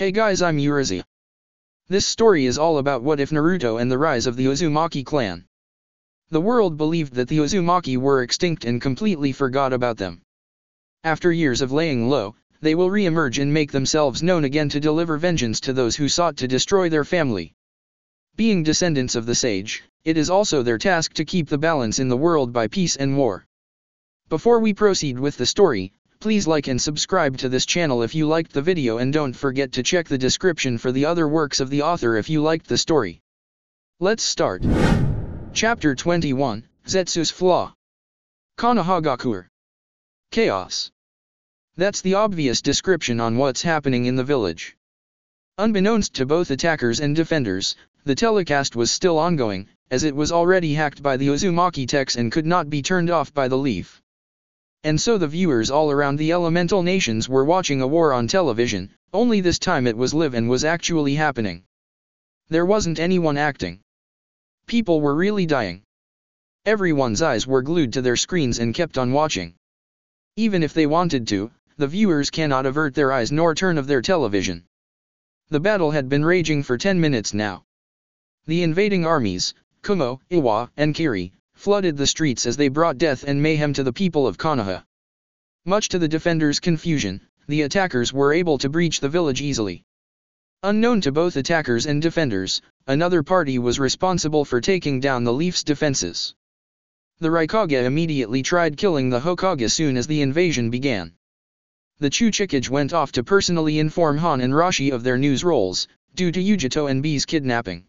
Hey guys, I'm Raza. This story is all about what if Naruto and the rise of the Uzumaki clan. The world believed that the Uzumaki were extinct and completely forgot about them. After years of laying low, they will re-emerge and make themselves known again to deliver vengeance to those who sought to destroy their family. Being descendants of the sage, it is also their task to keep the balance in the world by peace and war. Before we proceed with the story, please like and subscribe to this channel if you liked the video, and don't forget to check the description for the other works of the author if you liked the story. Let's start. Chapter 21, Zetsu's Flaw. Konohagakuer. Chaos. That's the obvious description on what's happening in the village. Unbeknownst to both attackers and defenders, the telecast was still ongoing, as it was already hacked by the Uzumaki techs and could not be turned off by the leaf. And so the viewers all around the elemental nations were watching a war on television, only this time it was live and was actually happening. There wasn't anyone acting. People were really dying. Everyone's eyes were glued to their screens and kept on watching. Even if they wanted to, the viewers cannot avert their eyes nor turn off their television. The battle had been raging for 10 minutes now. The invading armies, Kumo, Iwa, and Kiri, flooded the streets as they brought death and mayhem to the people of Konoha. Much to the defenders' confusion, the attackers were able to breach the village easily. Unknown to both attackers and defenders, another party was responsible for taking down the Leaf's defenses. The Raikage immediately tried killing the Hokage soon as the invasion began. The Chuchikage went off to personally inform Han and Rashi of their news rolls, due to Yujito and B's kidnapping.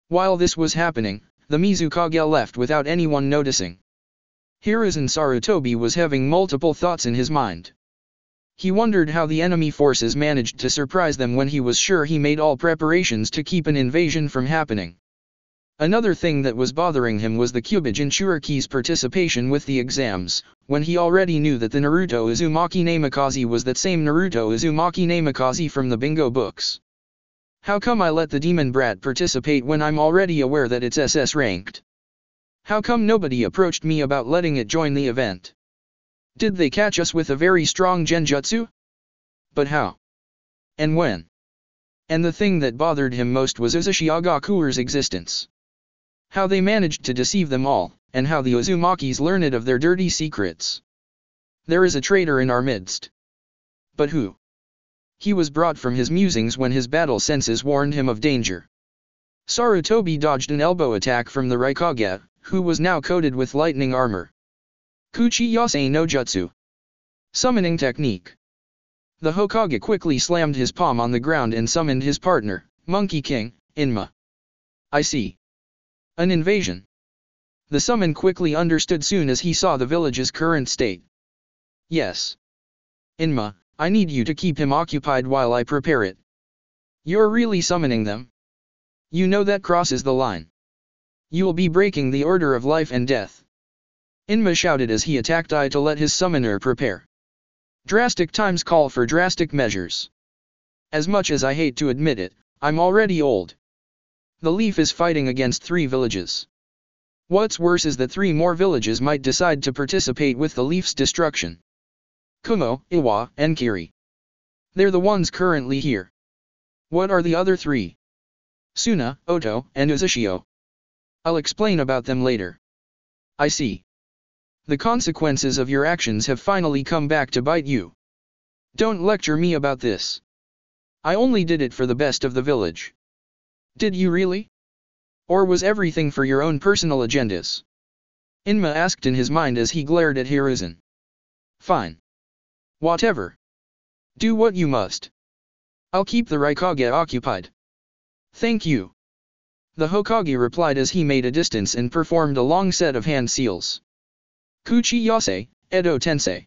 While this was happening, the Mizukage left without anyone noticing. Hiruzen Sarutobi was having multiple thoughts in his mind. He wondered how the enemy forces managed to surprise them when he was sure he made all preparations to keep an invasion from happening. Another thing that was bothering him was the Kyuubi Jinchuriki's participation with the exams, when he already knew that the Naruto Uzumaki Namikaze was that same Naruto Uzumaki Namikaze from the bingo books. How come I let the demon brat participate when I'm already aware that it's SS ranked? How come nobody approached me about letting it join the event? Did they catch us with a very strong genjutsu? But how? And when? And the thing that bothered him most was Uzumaki existence. How they managed to deceive them all, and how the Uzumakis learned of their dirty secrets. There is a traitor in our midst. But who? He was brought from his musings when his battle senses warned him of danger. Sarutobi dodged an elbow attack from the Raikage, who was now coated with lightning armor. Kuchi Yase no Jutsu. Summoning technique. The Hokage quickly slammed his palm on the ground and summoned his partner, Monkey King, Inma. I see. An invasion. The summon quickly understood soon as he saw the village's current state. Yes. Inma, I need you to keep him occupied while I prepare it. You're really summoning them? You know that crosses the line. You'll be breaking the order of life and death. Inma shouted as he attacked I to let his summoner prepare. Drastic times call for drastic measures. As much as I hate to admit it, I'm already old. The Leaf is fighting against 3 villages. What's worse is that 3 more villages might decide to participate with the Leaf's destruction. Kumo, Iwa, and Kiri. They're the ones currently here. What are the other 3? Suna, Oto, and Uzushio. I'll explain about them later. I see. The consequences of your actions have finally come back to bite you. Don't lecture me about this. I only did it for the best of the village. Did you really? Or was everything for your own personal agendas? Inma asked in his mind as he glared at Hiruzen. Fine. Whatever. Do what you must. I'll keep the Raikage occupied. Thank you. The Hokage replied as he made a distance and performed a long set of hand seals. Kuchi Yase, Edo Tensei.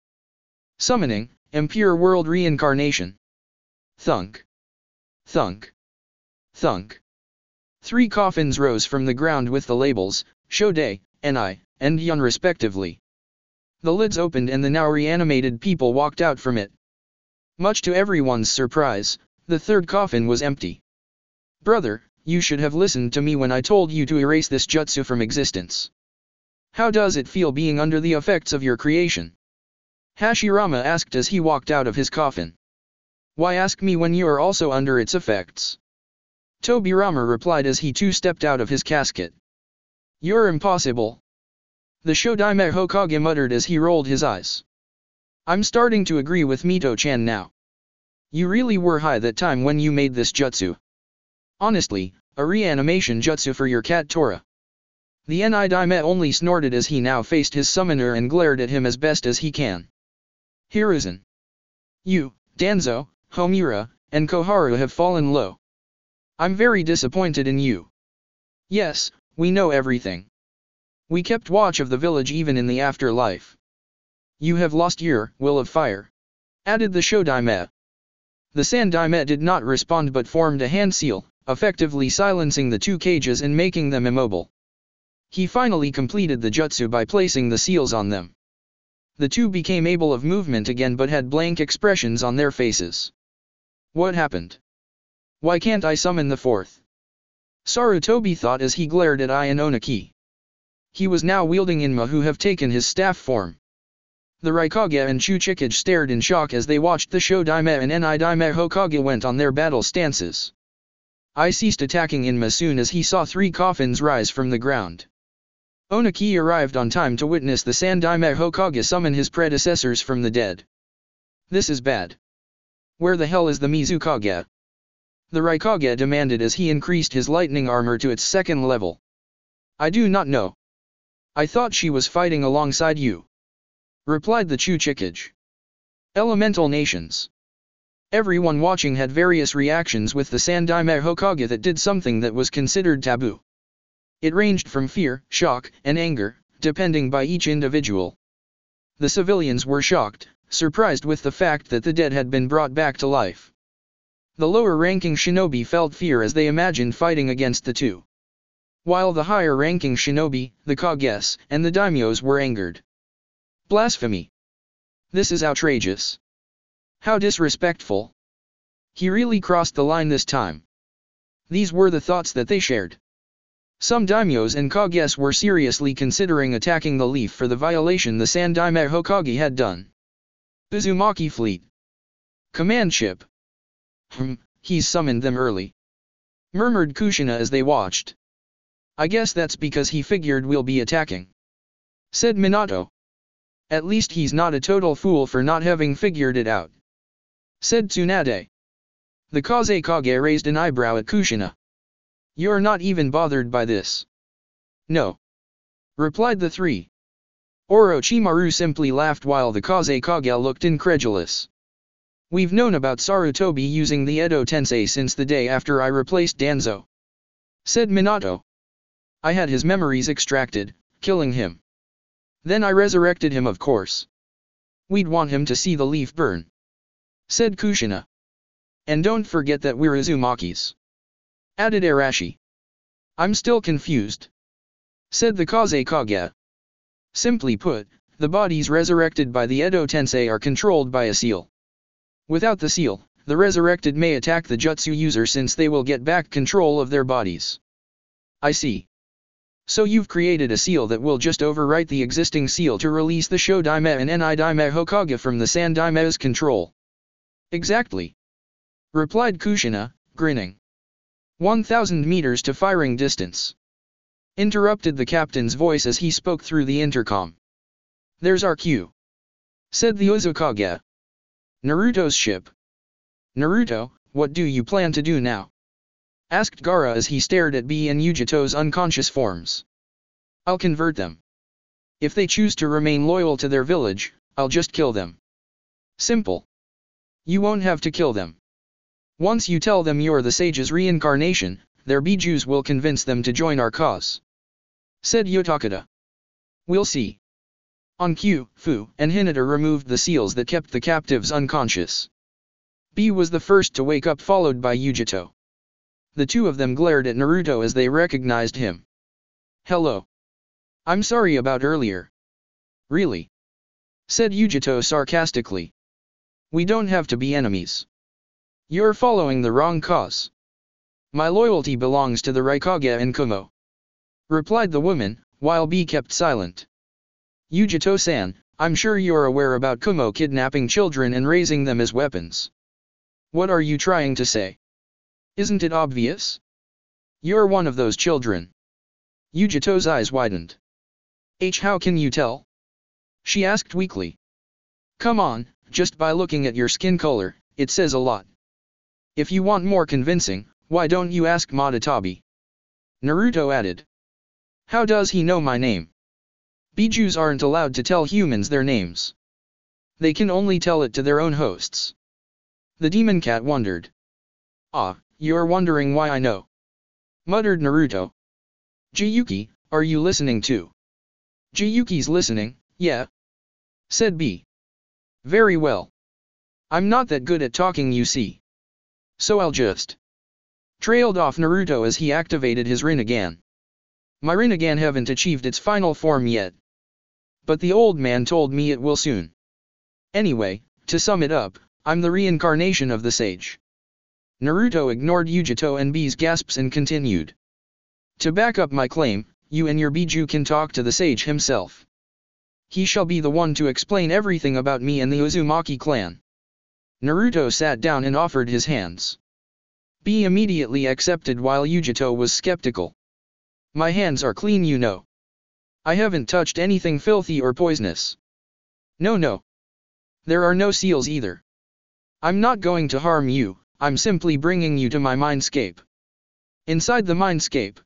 Summoning, Impure World Reincarnation. Thunk. Thunk. Thunk. 3 coffins rose from the ground with the labels, Shodei, Ni, and Yun respectively. The lids opened and the now reanimated people walked out from it. Much to everyone's surprise, the 3rd coffin was empty. Brother, you should have listened to me when I told you to erase this jutsu from existence. How does it feel being under the effects of your creation? Hashirama asked as he walked out of his coffin. Why ask me when you are also under its effects? Tobirama replied as he too stepped out of his casket. You're impossible. The Shodime Hokage muttered as he rolled his eyes. I'm starting to agree with Mito-chan now. You really were high that time when you made this jutsu. Honestly, a reanimation jutsu for your cat Tora. The Daime only snorted as he now faced his summoner and glared at him as best as he can. Hiruzen. You, Danzo, Homura, and Koharu have fallen low. I'm very disappointed in you. Yes, we know everything. We kept watch of the village even in the afterlife. You have lost your will of fire, added the Shodime. The Sandaime did not respond but formed a hand seal, effectively silencing the two cages and making them immobile. He finally completed the jutsu by placing the seals on them. The two became able of movement again but had blank expressions on their faces. What happened? Why can't I summon the fourth? Sarutobi thought as he glared at Ai and Onaki. He was now wielding Inma who have taken his staff form. The Raikage and Chuchikage stared in shock as they watched the Shodime and Daime Hokage went on their battle stances. I ceased attacking Inma soon as he saw three coffins rise from the ground. Onaki arrived on time to witness the Sandaime Hokage summon his predecessors from the dead. This is bad. Where the hell is the Mizukage? The Raikage demanded as he increased his lightning armor to its second level. I do not know. I thought she was fighting alongside you, replied the Chuchikage. Elemental nations. Everyone watching had various reactions with the Sandaime Hokage that did something that was considered taboo. It ranged from fear, shock, and anger, depending by each individual. The civilians were shocked, surprised with the fact that the dead had been brought back to life. The lower-ranking shinobi felt fear as they imagined fighting against the two, while the higher-ranking shinobi, the Kages, and the daimyos were angered. Blasphemy! This is outrageous. How disrespectful! He really crossed the line this time. These were the thoughts that they shared. Some daimyos and Kages were seriously considering attacking the leaf for the violation the Sandaime Hokage had done. Uzumaki fleet. Command ship. He's summoned them early, murmured Kushina as they watched. I guess that's because he figured we'll be attacking, said Minato. At least he's not a total fool for not having figured it out, said Tsunade. The Kazekage raised an eyebrow at Kushina. You're not even bothered by this? No, replied the three. Orochimaru simply laughed while the Kazekage looked incredulous. We've known about Sarutobi using the Edo Tensei since the day after I replaced Danzo, said Minato. I had his memories extracted, killing him. Then I resurrected him, of course. We'd want him to see the leaf burn, said Kushina. And don't forget that we're Uzumakis, added Arashi. I'm still confused, said the Kazekage. Simply put, the bodies resurrected by the Edo Tensei are controlled by a seal. Without the seal, the resurrected may attack the jutsu user since they will get back control of their bodies. I see. So you've created a seal that will just overwrite the existing seal to release the Shodime and Daime Hokage from the Sandaime's control. Exactly, replied Kushina, grinning. 1,000 meters to firing distance, interrupted the captain's voice as he spoke through the intercom. There's our cue, said the Uzukage. Naruto's ship. Naruto, what do you plan to do now? Asked Gara as he stared at B and Ujito's unconscious forms. I'll convert them. If they choose to remain loyal to their village, I'll just kill them. Simple. You won't have to kill them. Once you tell them you're the sage's reincarnation, their bijus will convince them to join our cause, said Yotakada. We'll see. On cue, Fu and Hinata removed the seals that kept the captives unconscious. B was the first to wake up, followed by Ujito. The two of them glared at Naruto as they recognized him. Hello. I'm sorry about earlier. Really? Said Ujito sarcastically. We don't have to be enemies. You're following the wrong cause. My loyalty belongs to the Raikage and Kumo, replied the woman, while B kept silent. Ujito-san, I'm sure you're aware about Kumo kidnapping children and raising them as weapons. What are you trying to say? Isn't it obvious? You're one of those children. Yujito's eyes widened. How can you tell? She asked weakly. Come on, just by looking at your skin color, it says a lot. If you want more convincing, why don't you ask Madatabi? Naruto added. How does he know my name? Bijus aren't allowed to tell humans their names. They can only tell it to their own hosts. The demon cat wondered. Ah, you're wondering why I know. Muttered Naruto. Jiyuki, are you listening too? Jiyuki's listening, yeah. Said B. Very well. I'm not that good at talking, you see. So I'll just. Trailed off Naruto as he activated his Rinnegan. My Rinnegan haven't achieved its final form yet. But the old man told me it will soon. Anyway, to sum it up, I'm the reincarnation of the sage. Naruto ignored Yujito and B's gasps and continued. To back up my claim, you and your Biju can talk to the sage himself. He shall be the one to explain everything about me and the Uzumaki clan. Naruto sat down and offered his hands. B immediately accepted while Yujito was skeptical. My hands are clean, you know. I haven't touched anything filthy or poisonous. No. There are no seals either. I'm not going to harm you, I'm simply bringing you to my mindscape. Inside the mindscape,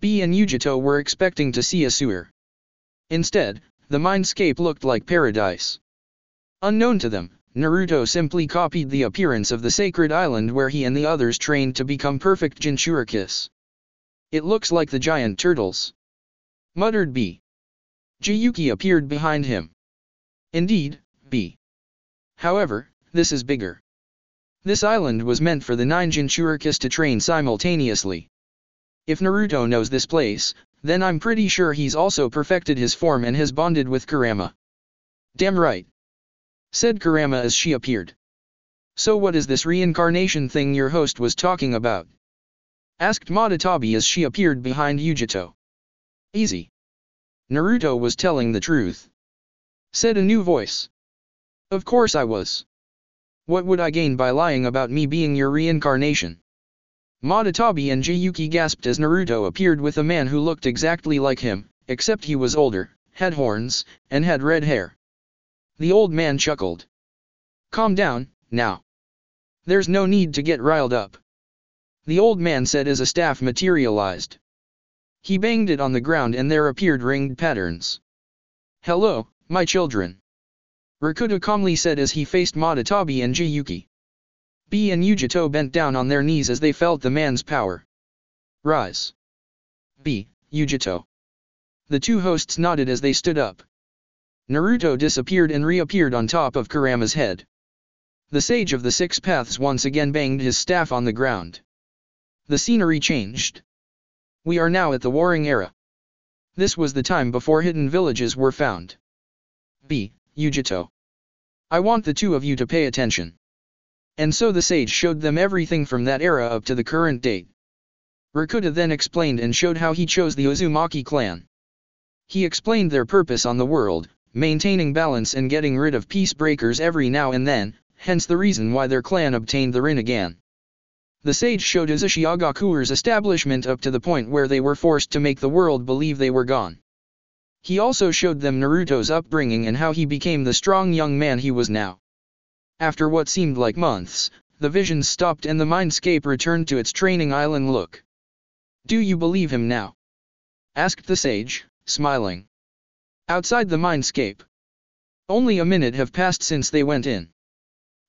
B and Yujito were expecting to see a sewer. Instead, the mindscape looked like paradise. Unknown to them, Naruto simply copied the appearance of the sacred island where he and the others trained to become perfect Jinchurikis. It looks like the giant turtles. Muttered B. Jiyuki appeared behind him. Indeed, B. However, this is bigger. This island was meant for the 9 Jinchurikis to train simultaneously. If Naruto knows this place, then I'm pretty sure he's also perfected his form and has bonded with Kurama. Damn right. Said Kurama as she appeared. So what is this reincarnation thing your host was talking about? Asked Madatabi as she appeared behind Yujito. Easy. Naruto was telling the truth. Said a new voice. Of course I was. What would I gain by lying about me being your reincarnation? Madatabi and Jiyuki gasped as Naruto appeared with a man who looked exactly like him, except he was older, had horns, and had red hair. The old man chuckled. Calm down, now. There's no need to get riled up. The old man said as a staff materialized. He banged it on the ground and there appeared ringed patterns. Hello, my children. Rakuta calmly said as he faced Madatabi and Jiyuki. B and Yujito bent down on their knees as they felt the man's power. Rise. B, Yujito. The two hosts nodded as they stood up. Naruto disappeared and reappeared on top of Kurama's head. The sage of the 6 paths once again banged his staff on the ground. The scenery changed. We are now at the Warring Era. This was the time before hidden villages were found. B, Yujito. I want the two of you to pay attention. And so the sage showed them everything from that era up to the current date. Rakuta then explained and showed how he chose the Uzumaki clan. He explained their purpose on the world, maintaining balance and getting rid of peace breakers every now and then, hence the reason why their clan obtained the Rinnegan. The sage showed Uzushiagaku's establishment up to the point where they were forced to make the world believe they were gone. He also showed them Naruto's upbringing and how he became the strong young man he was now. After what seemed like months, the visions stopped and the mindscape returned to its training island look. Do you believe him now? Asked the sage, smiling. Outside the mindscape. Only a minute have passed since they went in.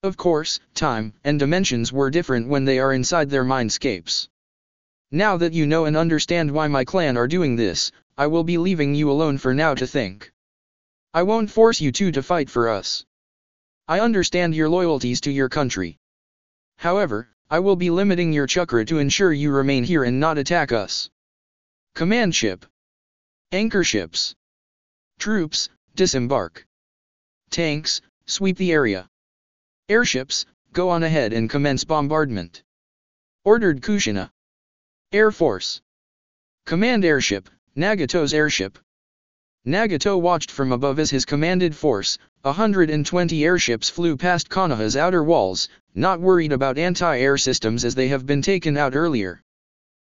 Of course, time and dimensions were different when they are inside their mindscapes. Now that you know and understand why my clan are doing this, I will be leaving you alone for now to think. I won't force you two to fight for us. I understand your loyalties to your country. However, I will be limiting your chakra to ensure you remain here and not attack us. Command ship. Anchor ships. Troops, disembark. Tanks, sweep the area. Airships, go on ahead and commence bombardment. Ordered Kushina. Air Force. Command airship, Nagato's airship. Nagato watched from above as his commanded force, 120 airships flew past Konoha's outer walls, not worried about anti-air systems as they have been taken out earlier.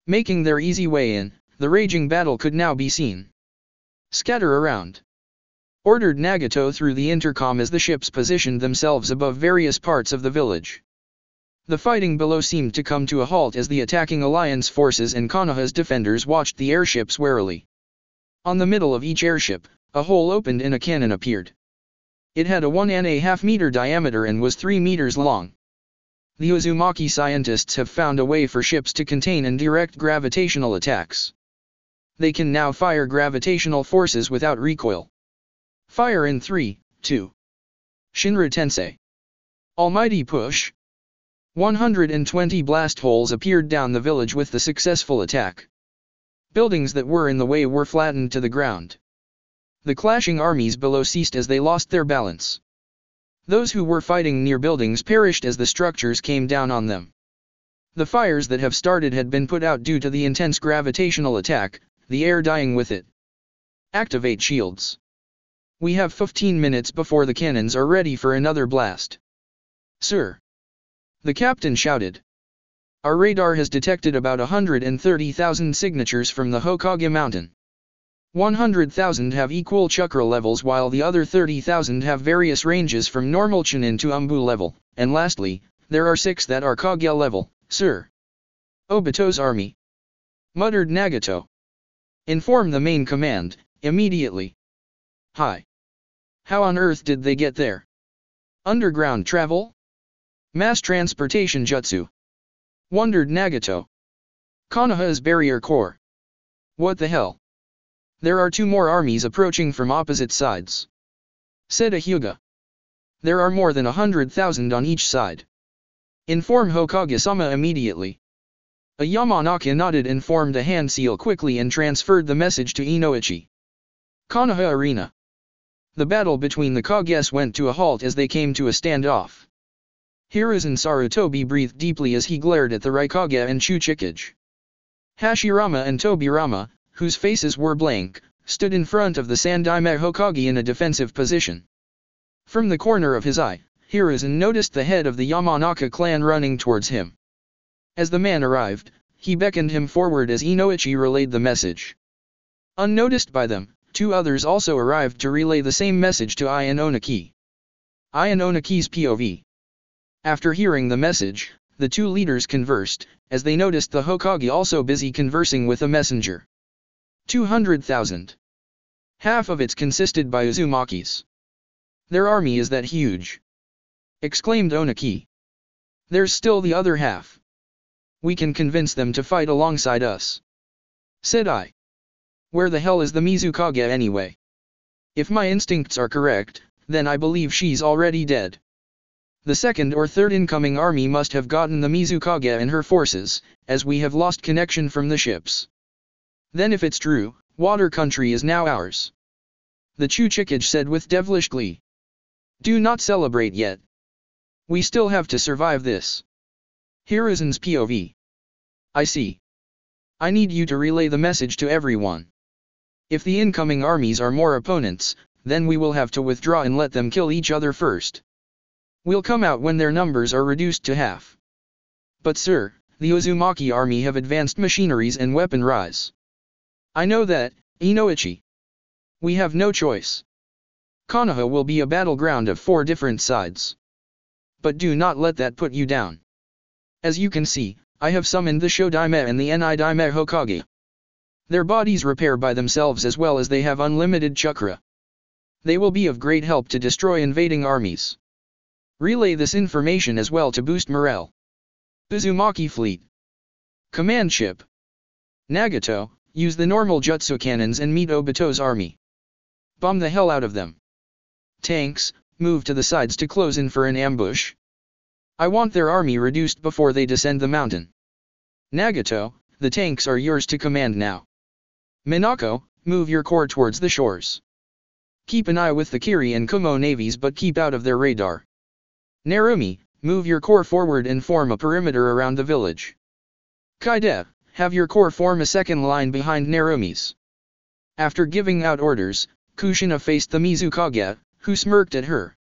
Making their easy way in, the raging battle could now be seen. "Scatter around," ordered Nagato through the intercom as the ships positioned themselves above various parts of the village. The fighting below seemed to come to a halt as the attacking alliance forces and Konoha's defenders watched the airships warily. On the middle of each airship, a hole opened and a cannon appeared. It had a 1.5 meter diameter and was 3 meters long. The Uzumaki scientists have found a way for ships to contain and direct gravitational attacks. They can now fire gravitational forces without recoil. Fire in 3, 2. Shinra Tensei. Almighty push. 120 blast holes appeared down the village with the successful attack. Buildings that were in the way were flattened to the ground. The clashing armies below ceased as they lost their balance. Those who were fighting near buildings perished as the structures came down on them. The fires that have started had been put out due to the intense gravitational attack, the air dying with it. Activate shields. We have 15 minutes before the cannons are ready for another blast. Sir. The captain shouted. Our radar has detected about 130,000 signatures from the Hokage mountain. 100,000 have equal chakra levels while the other 30,000 have various ranges from normal Chunin to Umbu level, and lastly, there are 6 that are Kage level, sir. Obito's army. Muttered Nagato. Inform the main command, immediately. Hi. How on earth did they get there? Underground travel? Mass transportation jutsu? Wondered Nagato. Konoha's barrier core. What the hell? There are 2 more armies approaching from opposite sides. Said a Hyuga. There are more than 100,000 on each side. Inform Hokage-sama immediately. A Yamanaka nodded and formed a hand seal quickly and transferred the message to Inoichi. Konoha Arena. The battle between the Kages went to a halt as they came to a standoff. Hiruzen Sarutobi breathed deeply as he glared at the Raikage and Chuchikage. Hashirama and Tobirama, whose faces were blank, stood in front of the Sandaime Hokage in a defensive position. From the corner of his eye, Hiruzen noticed the head of the Yamanaka clan running towards him. As the man arrived, he beckoned him forward as Inoichi relayed the message. Unnoticed by them, 2 others also arrived to relay the same message to Iononaki. Iononaki's POV. After hearing the message, the 2 leaders conversed, as they noticed the Hokage also busy conversing with a messenger. 200,000. Half of it consisted by Uzumakis. Their army is that huge. Exclaimed Onaki. There's still the other half. We can convince them to fight alongside us. Said I. Where the hell is the Mizukage anyway? If my instincts are correct, then I believe she's already dead. The second or third incoming army must have gotten the Mizukage and her forces, as we have lost connection from the ships. Then if it's true, Water Country is now ours. The Chuchikage said with devilish glee. Do not celebrate yet. We still have to survive this. Hiruzen's POV. I see. I need you to relay the message to everyone. If the incoming armies are more opponents, then we will have to withdraw and let them kill each other first. We'll come out when their numbers are reduced to half. But sir, the Uzumaki army have advanced machineries and weapon rise. I know that, Inoichi. We have no choice. Konoha will be a battleground of 4 different sides. But do not let that put you down. As you can see, I have summoned the Shodaime and the Nidaime Hokage. Their bodies repair by themselves as well as they have unlimited chakra. They will be of great help to destroy invading armies. Relay this information as well to boost morale. Uzumaki Fleet. Command Ship. Nagato, use the normal jutsu cannons and meet Obito's army. Bomb the hell out of them. Tanks, move to the sides to close in for an ambush. I want their army reduced before they descend the mountain. Nagato, the tanks are yours to command now. Minako, move your corps towards the shores. Keep an eye with the Kiri and Kumo navies but keep out of their radar. Narumi, move your corps forward and form a perimeter around the village. Kaide, have your corps form a second line behind Narumi's. After giving out orders, Kushina faced the Mizukage, who smirked at her.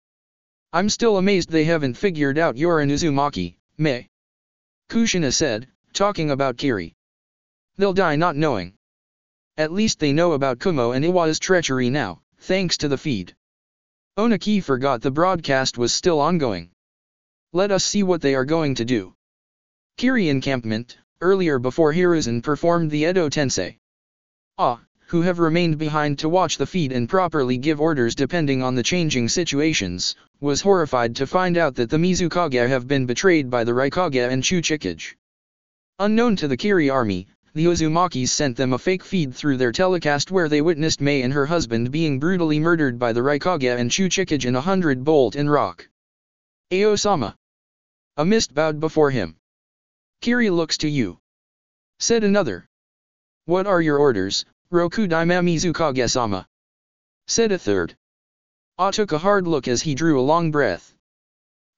I'm still amazed they haven't figured out you're an Uzumaki, Mei. Kushina said, talking about Kiri. They'll die not knowing. At least they know about Kumo and Iwa's treachery now, thanks to the feed. Onaki forgot the broadcast was still ongoing. Let us see what they are going to do. Kiri encampment, earlier before Hiruzen performed the Edo Tensei. Who have remained behind to watch the feed and properly give orders depending on the changing situations, was horrified to find out that the Mizukage have been betrayed by the Raikage and Chuchikage. Unknown to the Kiri army, the Uzumakis sent them a fake feed through their telecast where they witnessed Mei and her husband being brutally murdered by the Raikage and Chuchikage in 100 bolt and rock. Ao-sama. A mist bowed before him. Kiri looks to you. Said another. What are your orders, Roku Daima Mizukage-sama? Said a third. Took a hard look as he drew a long breath.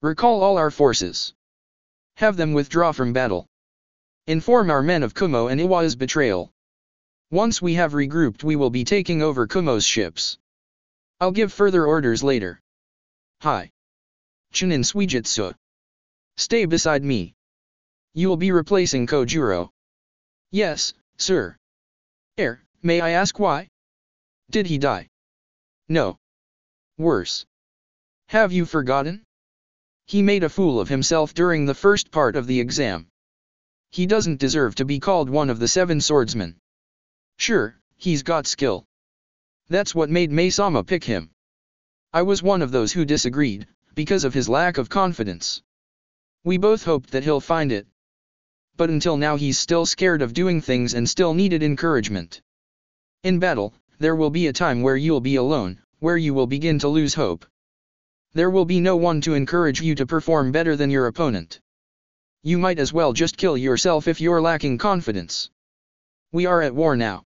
Recall all our forces. Have them withdraw from battle. Inform our men of Kumo and Iwa's betrayal. Once we have regrouped we will be taking over Kumo's ships. I'll give further orders later. Hi. Chunin Suijutsu. Stay beside me. You'll be replacing Kojuro. Yes, sir. May I ask why? Did he die? No. Worse. Have you forgotten? He made a fool of himself during the first part of the exam. He doesn't deserve to be called one of the 7 swordsmen. Sure, he's got skill. That's what made Mei-sama pick him. I was one of those who disagreed, because of his lack of confidence. We both hoped that he'll find it. But until now he's still scared of doing things and still needed encouragement. In battle, there will be a time where you'll be alone, where you will begin to lose hope. There will be no one to encourage you to perform better than your opponent. You might as well just kill yourself if you're lacking confidence. We are at war now.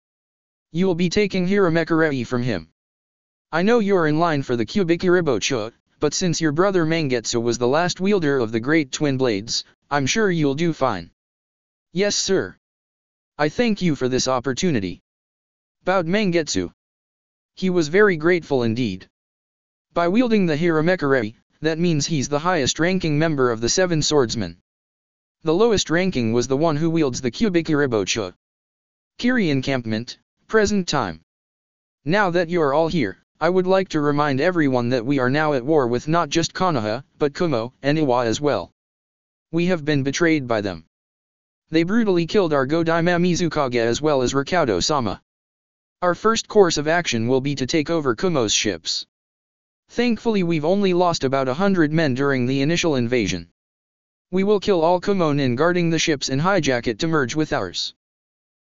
You'll be taking Hiramekurei from him. I know you're in line for the Kubikiribocho, but since your brother Mangetsu was the last wielder of the Great Twin Blades, I'm sure you'll do fine. Yes sir. I thank you for this opportunity. Bowed Mangetsu. He was very grateful indeed. By wielding the Hiramekurei, that means he's the highest ranking member of the 7 swordsmen. The lowest ranking was the one who wields the Kubikiribocho. Kiri encampment, present time. Now that you are all here, I would like to remind everyone that we are now at war with not just Konoha, but Kumo and Iwa as well. We have been betrayed by them. They brutally killed our Godaima Mizukage as well as Rikaudo-sama. Our first course of action will be to take over Kumo's ships. Thankfully we've only lost about 100 men during the initial invasion. We will kill all Kumonin guarding the ships and hijack it to merge with ours.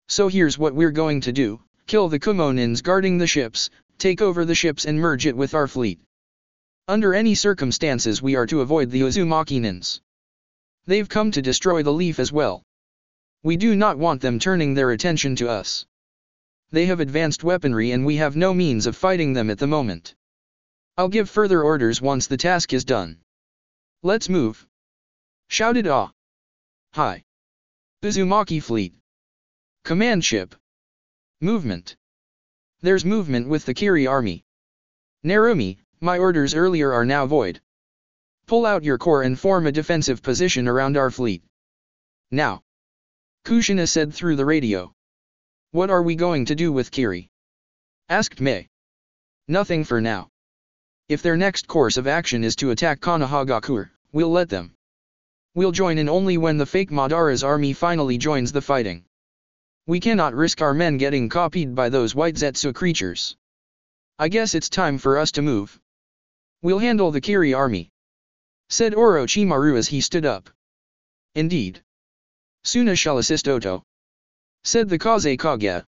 So here's what we're going to do, kill the Kumonins guarding the ships, take over the ships and merge it with our fleet. Under any circumstances we are to avoid the Uzumaki-nins. They've come to destroy the leaf as well. We do not want them turning their attention to us. They have advanced weaponry and we have no means of fighting them at the moment. I'll give further orders once the task is done. Let's move. Shouted Hi. Uzumaki fleet. Command ship. Movement. There's movement with the Kiri army. Narumi, my orders earlier are now void. Pull out your corps and form a defensive position around our fleet. Now. Kushina said through the radio. What are we going to do with Kiri? Asked Mei. Nothing for now. If their next course of action is to attack Konohagakure, we'll let them. We'll join in only when the fake Madara's army finally joins the fighting. We cannot risk our men getting copied by those white Zetsu creatures. I guess it's time for us to move. We'll handle the Kiri army. Said Orochimaru as he stood up. Indeed. Suna shall assist Oto. Said the Kaze Kage.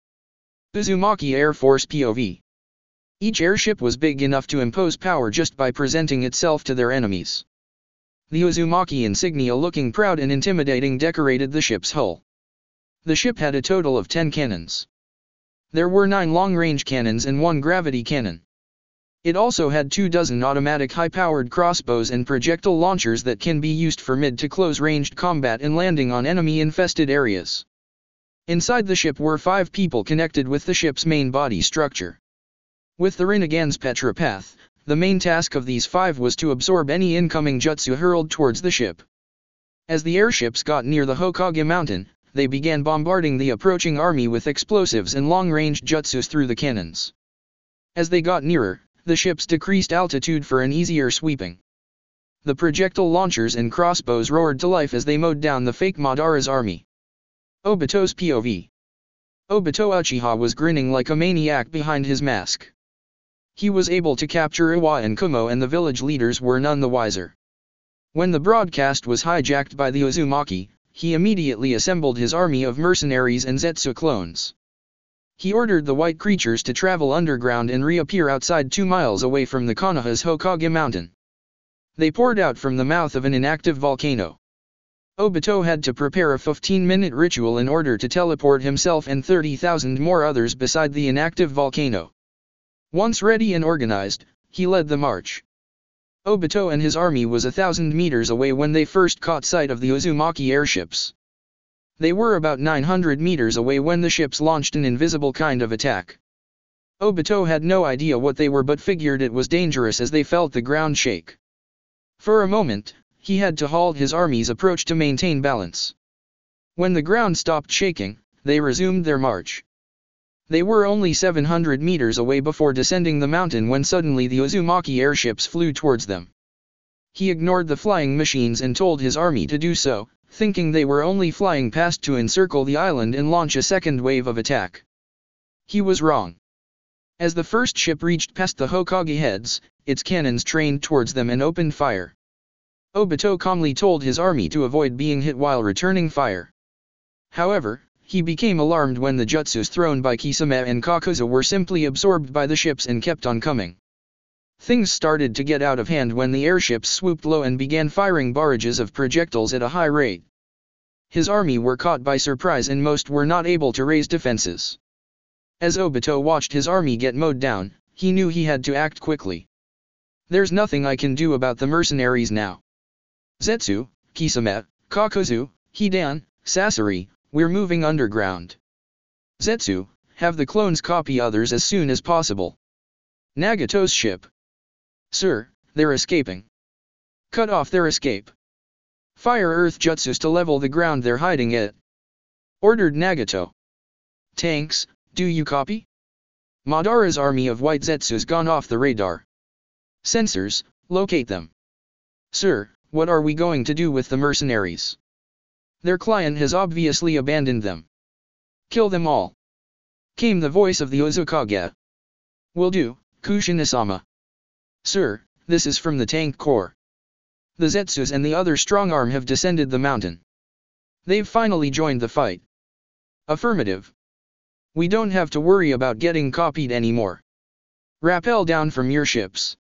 Uzumaki Air Force POV. Each airship was big enough to impose power just by presenting itself to their enemies. The Uzumaki insignia looking proud and intimidating decorated the ship's hull. The ship had a total of 10 cannons. There were 9 long-range cannons and 1 gravity cannon. It also had 24 automatic high-powered crossbows and projectile launchers that can be used for mid to close-ranged combat and landing on enemy-infested areas. Inside the ship were 5 people connected with the ship's main body structure. With the Rinnegan's Petropath, The main task of these 5 was to absorb any incoming jutsu hurled towards the ship. As the airships got near the Hokage mountain, they began bombarding the approaching army with explosives and long-range jutsus through the cannons. As they got nearer, the ships decreased altitude for an easier sweeping. The projectile launchers and crossbows roared to life as they mowed down the fake Madara's army. Obito's POV. Obito Uchiha was grinning like a maniac behind his mask. He was able to capture Iwa and Kumo, and the village leaders were none the wiser. When the broadcast was hijacked by the Uzumaki, he immediately assembled his army of mercenaries and Zetsu clones. He ordered the white creatures to travel underground and reappear outside 2 miles away from the Konoha's Hokage mountain. They poured out from the mouth of an inactive volcano. Obito had to prepare a 15-minute ritual in order to teleport himself and 30,000 more others beside the inactive volcano. Once ready and organized, he led the march. Obito and his army was 1,000 meters away when they first caught sight of the Uzumaki airships. They were about 900 meters away when the ships launched an invisible kind of attack. Obito had no idea what they were but figured it was dangerous as they felt the ground shake. For a moment, he had to halt his army's approach to maintain balance. When the ground stopped shaking, they resumed their march. They were only 700 meters away before descending the mountain when suddenly the Uzumaki airships flew towards them. He ignored the flying machines and told his army to do so, thinking they were only flying past to encircle the island and launch a second wave of attack. He was wrong. As the first ship reached past the Hokage heads, its cannons trained towards them and opened fire. Obito calmly told his army to avoid being hit while returning fire. However, he became alarmed when the jutsus thrown by Kisame and Kakuzu were simply absorbed by the ships and kept on coming. Things started to get out of hand when the airships swooped low and began firing barrages of projectiles at a high rate. His army were caught by surprise and most were not able to raise defenses. As Obito watched his army get mowed down, he knew he had to act quickly. There's nothing I can do about the mercenaries now. Zetsu, Kisame, Kakuzu, Hidan, Sasori, we're moving underground. Zetsu, have the clones copy others as soon as possible. Nagato's ship. Sir, they're escaping. Cut off their escape. Fire earth jutsus to level the ground they're hiding at. Ordered Nagato. Tanks, do you copy? Madara's army of white Zetsu's gone off the radar. Sensors, locate them. Sir, what are we going to do with the mercenaries? Their client has obviously abandoned them. Kill them all. Came the voice of the Uzukage. Will do, Kushina-sama. Sir, this is from the tank corps. The Zetsus and the other strong arm have descended the mountain. They've finally joined the fight. Affirmative. We don't have to worry about getting copied anymore. Rappel down from your ships.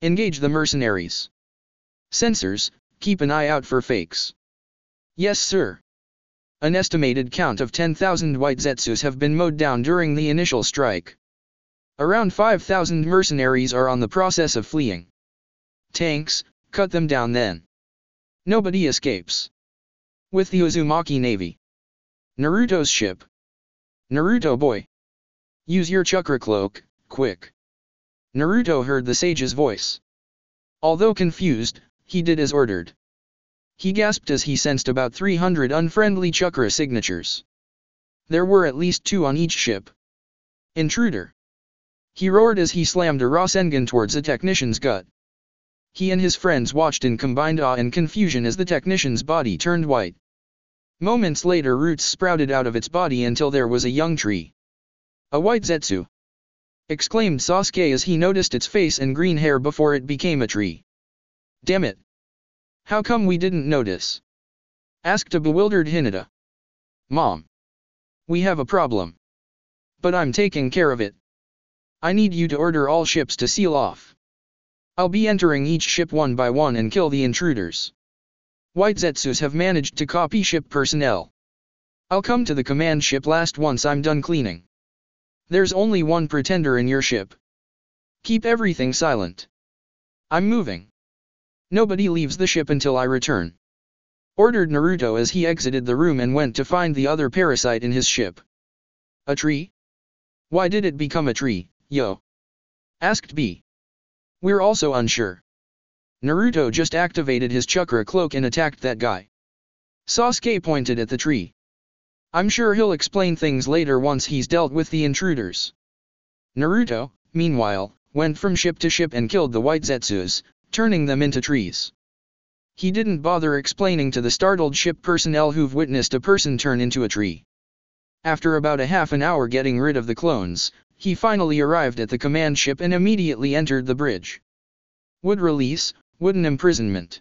Engage the mercenaries. Sensors, keep an eye out for fakes. Yes sir. An estimated count of 10,000 white Zetsus have been mowed down during the initial strike. Around 5,000 mercenaries are on the process of fleeing. Tanks, cut them down then. Nobody escapes. With the Uzumaki Navy. Naruto's ship. Naruto boy. Use your chakra cloak, quick. Naruto heard the sage's voice. Although confused, he did as ordered. He gasped as he sensed about 300 unfriendly chakra signatures. There were at least 2 on each ship. Intruder. He roared as he slammed a Rasengan towards the technician's gut. He and his friends watched in combined awe and confusion as the technician's body turned white. Moments later roots sprouted out of its body until there was a young tree. A white Zetsu! Exclaimed Sasuke as he noticed its face and green hair before it became a tree. Damn it! How come we didn't notice? Asked a bewildered Hinata. Mom. We have a problem. But I'm taking care of it. I need you to order all ships to seal off. I'll be entering each ship one by one and kill the intruders. White Zetsus have managed to copy ship personnel. I'll come to the command ship last once I'm done cleaning. There's only one pretender in your ship. Keep everything silent. I'm moving. Nobody leaves the ship until I return. Ordered Naruto as he exited the room and went to find the other parasite in his ship. A tree? Why did it become a tree, yo? Asked B. We're also unsure. Naruto just activated his chakra cloak and attacked that guy. Sasuke pointed at the tree. I'm sure he'll explain things later once he's dealt with the intruders. Naruto, meanwhile, went from ship to ship and killed the white Zetsus, turning them into trees. He didn't bother explaining to the startled ship personnel who've witnessed a person turn into a tree. After about a half an hour getting rid of the clones, he finally arrived at the command ship and immediately entered the bridge. Wood release, wooden imprisonment.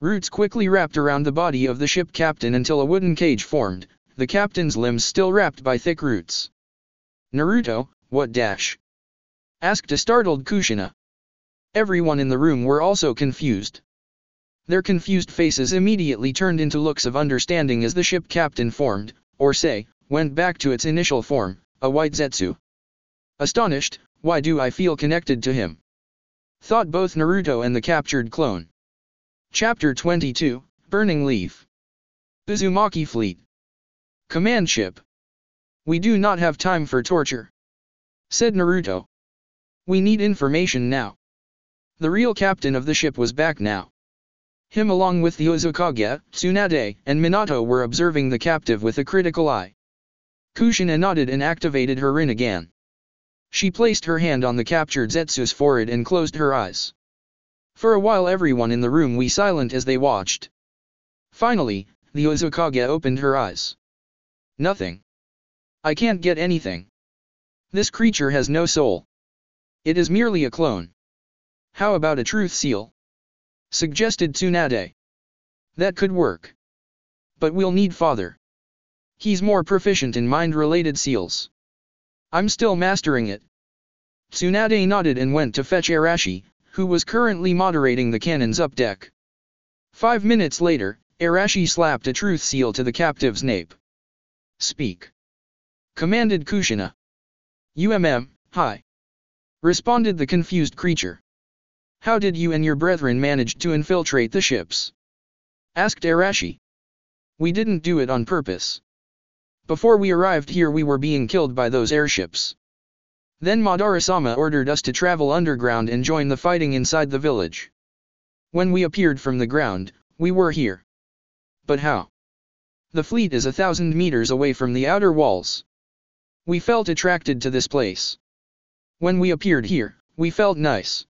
Roots quickly wrapped around the body of the ship captain until a wooden cage formed, the captain's limbs still wrapped by thick roots. Naruto, what dash? Asked a startled Kushina. Everyone in the room were also confused. Their confused faces immediately turned into looks of understanding as the ship captain formed, or say, went back to its initial form, a white Zetsu. Astonished, why do I feel connected to him? Thought both Naruto and the captured clone. Chapter 22, Burning Leaf. Uzumaki Fleet. Command ship. We do not have time for torture, said Naruto. We need information now. The real captain of the ship was back now. Him along with the Uzukage, Tsunade, and Minato were observing the captive with a critical eye. Kushina nodded and activated her Rinnegan. She placed her hand on the captured Zetsu's forehead and closed her eyes. For a while everyone in the room was silent as they watched. Finally, the Uzukage opened her eyes. Nothing. I can't get anything. This creature has no soul. It is merely a clone. How about a truth seal? Suggested Tsunade. That could work. But we'll need father. He's more proficient in mind-related seals. I'm still mastering it. Tsunade nodded and went to fetch Arashi, who was currently moderating the cannons up deck. 5 minutes later, Arashi slapped a truth seal to the captive's nape. Speak. Commanded Kushina. Hi. Responded the confused creature. How did you and your brethren manage to infiltrate the ships? Asked Arashi. We didn't do it on purpose. Before we arrived here we were being killed by those airships. Then Madara-sama ordered us to travel underground and join the fighting inside the village. When we appeared from the ground, we were here. But how? The fleet is 1,000 meters away from the outer walls. We felt attracted to this place. When we appeared here, we felt nice.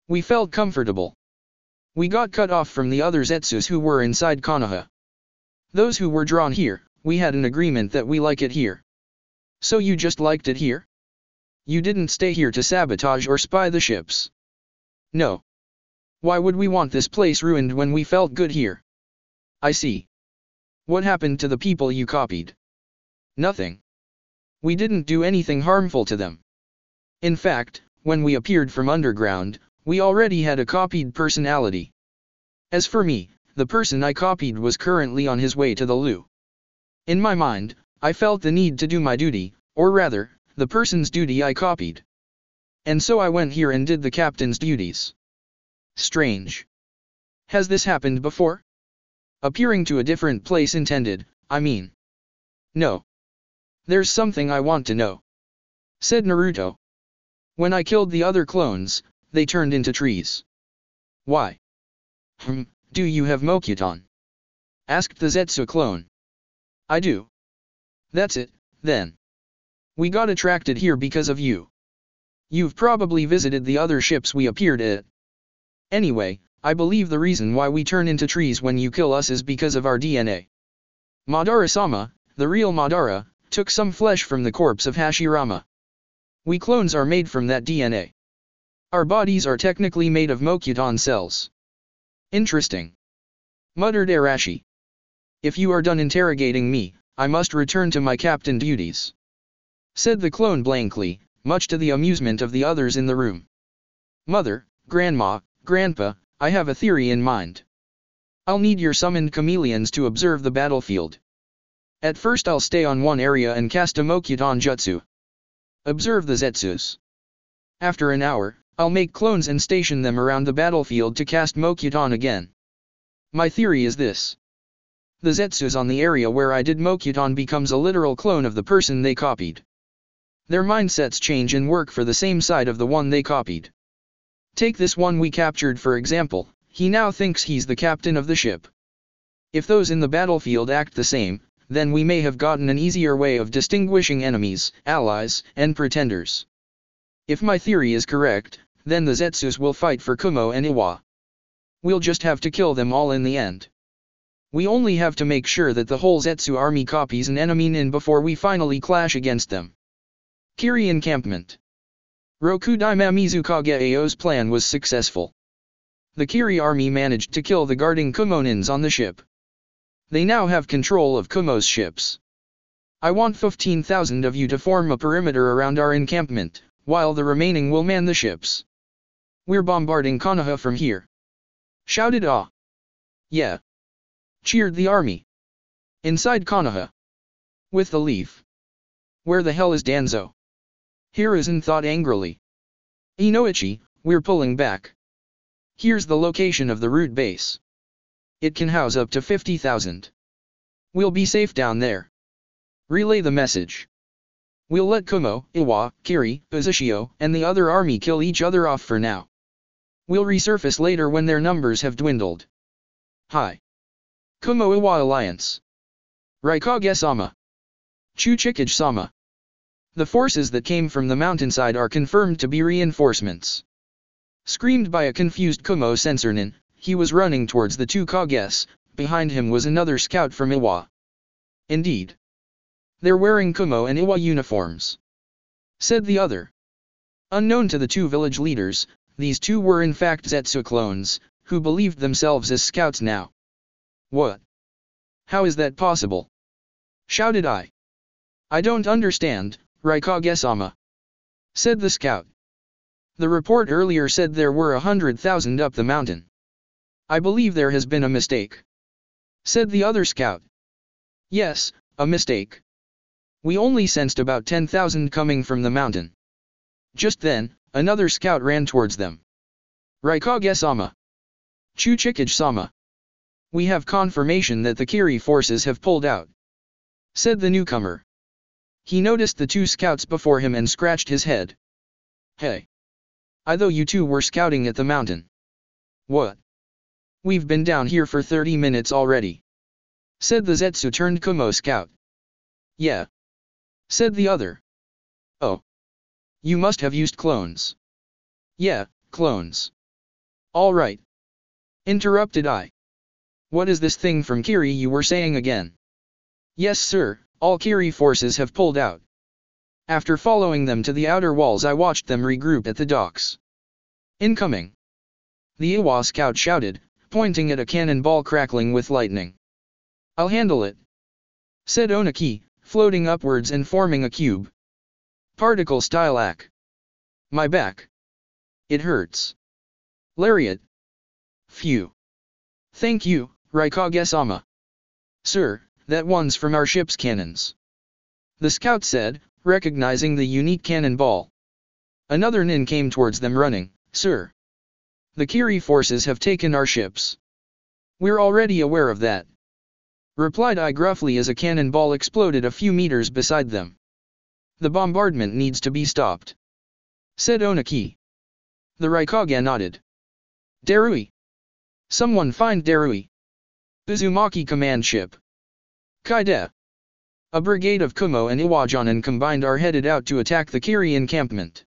We felt comfortable. We got cut off from the other Zetsus who were inside Konoha. Those who were drawn here, we had an agreement that we like it here. So you just liked it here? You didn't stay here to sabotage or spy the ships. No. Why would we want this place ruined when we felt good here? I see. What happened to the people you copied? Nothing. We didn't do anything harmful to them. In fact, when we appeared from underground, we already had a copied personality. As for me, the person I copied was currently on his way to the loo. In my mind, I felt the need to do my duty, or rather, the person's duty I copied. And so I went here and did the captain's duties. Strange. Has this happened before? Appearing to a different place intended, I mean. No. There's something I want to know. Said Naruto. When I killed the other clones, they turned into trees. Why? Do you have Mokuton? Asked the Zetsu clone. I do. That's it, then. We got attracted here because of you. You've probably visited the other ships we appeared at. Anyway, I believe the reason why we turn into trees when you kill us is because of our DNA. Madara-sama, the real Madara, took some flesh from the corpse of Hashirama. We clones are made from that DNA. Our bodies are technically made of Mokuton cells. Interesting. Muttered Arashi. If you are done interrogating me, I must return to my captain duties. Said the clone blankly, much to the amusement of the others in the room. Mother, Grandma, Grandpa, I have a theory in mind. I'll need your summoned chameleons to observe the battlefield. At first I'll stay on one area and cast a Mokuton jutsu. Observe the Zetsus. After an hour, I'll make clones and station them around the battlefield to cast Mokuton again. My theory is this. The Zetsus on the area where I did Mokuton becomes a literal clone of the person they copied. Their mindsets change and work for the same side of the one they copied. Take this one we captured for example, he now thinks he's the captain of the ship. If those in the battlefield act the same, then we may have gotten an easier way of distinguishing enemies, allies, and pretenders. If my theory is correct, then the Zetsus will fight for Kumo and Iwa. We'll just have to kill them all in the end. We only have to make sure that the whole Zetsu army copies an enemy Nin before we finally clash against them. Kiri encampment. Rokudaima Mizukage-Ao's plan was successful. The Kiri army managed to kill the guarding Kumo Nins on the ship. They now have control of Kumo's ships. I want 15,000 of you to form a perimeter around our encampment, while the remaining will man the ships. We're bombarding Konoha from here. Shouted Ah. Yeah. Cheered the army. Inside Konoha. With the leaf. Where the hell is Danzo? Hiruzen thought angrily. Inoichi, we're pulling back. Here's the location of the root base. It can house up to 50,000. We'll be safe down there. Relay the message. We'll let Kumo, Iwa, Kiri, Uzushio, and the other army kill each other off for now. We'll resurface later when their numbers have dwindled. Hi. Kumo Iwa Alliance. Raikage-sama. Chuchikage-sama. The forces that came from the mountainside are confirmed to be reinforcements. Screamed by a confused Kumo Sensornin, he was running towards the two Kages, behind him was another scout from Iwa. Indeed. They're wearing Kumo and Iwa uniforms. Said the other. Unknown to the two village leaders, these two were in fact Zetsu clones, who believed themselves as scouts now. What? How is that possible? Shouted I. I don't understand, Raikage-sama. Said the scout. The report earlier said there were 100,000 up the mountain. I believe there has been a mistake. Said the other scout. Yes, a mistake. We only sensed about 10,000 coming from the mountain. Just then, another scout ran towards them. Raikage-sama. Chuchikage-sama. We have confirmation that the Kiri forces have pulled out. Said the newcomer. He noticed the two scouts before him and scratched his head. Hey. I thought you two were scouting at the mountain. What? We've been down here for 30 minutes already. Said the Zetsu turned Kumo scout. Yeah. Said the other. Oh. You must have used clones. Yeah, clones. All right. Interrupted I. What is this thing from Kiri you were saying again? Yes sir, all Kiri forces have pulled out. After following them to the outer walls I watched them regroup at the docks. Incoming. The Iwa scout shouted, pointing at a cannonball crackling with lightning. I'll handle it. Said Onaki, floating upwards and forming a cube. Particle style ack. My back. It hurts. Lariat. Phew. Thank you, Raikage-sama. Sir, that one's from our ship's cannons. The scout said, recognizing the unique cannonball. Another Nin came towards them running. Sir. The Kiri forces have taken our ships. We're already aware of that. Replied I gruffly as a cannonball exploded a few meters beside them. The bombardment needs to be stopped. Said Onaki. The Raikage nodded. Darui. Someone find Darui. Uzumaki command ship. Kaide. A brigade of Kumo and Iwajonin combined are headed out to attack the Kiri encampment.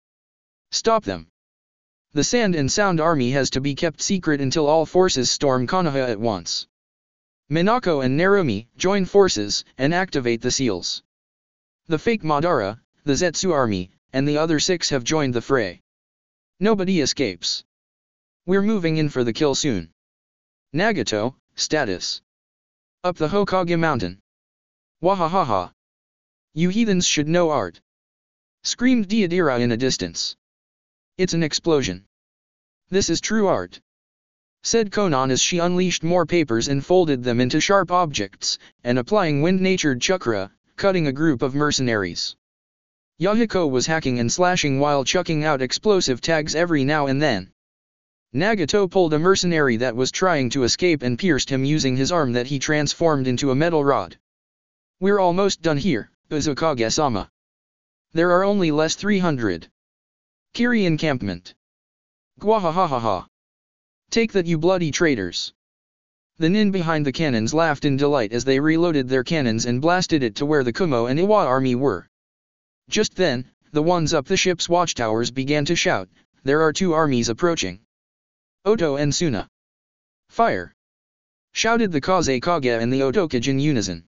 Stop them. The Sand and Sound army has to be kept secret until all forces storm Konoha at once. Minako and Narumi join forces and activate the seals. The fake Madara, the Zetsu army, and the other 6 have joined the fray. Nobody escapes. We're moving in for the kill soon. Nagato, status. Up the Hokage mountain. Wahahaha. You heathens should know art. Screamed Deidara in a distance. It's an explosion. This is true art. Said Konan as she unleashed more papers and folded them into sharp objects, and applying wind-natured chakra, cutting a group of mercenaries. Yahiko was hacking and slashing while chucking out explosive tags every now and then. Nagato pulled a mercenary that was trying to escape and pierced him using his arm that he transformed into a metal rod. We're almost done here, Uzukage-sama. There are only less 300. Kiri encampment. Gwahahaha. Take that, you bloody traitors. The nin behind the cannons laughed in delight as they reloaded their cannons and blasted it to where the Kumo and Iwa army were. Just then, the ones up the ship's watchtowers began to shout, "There are two armies approaching. Oto and Suna. Fire!" shouted the Kaze Kage and the Otokage in unison.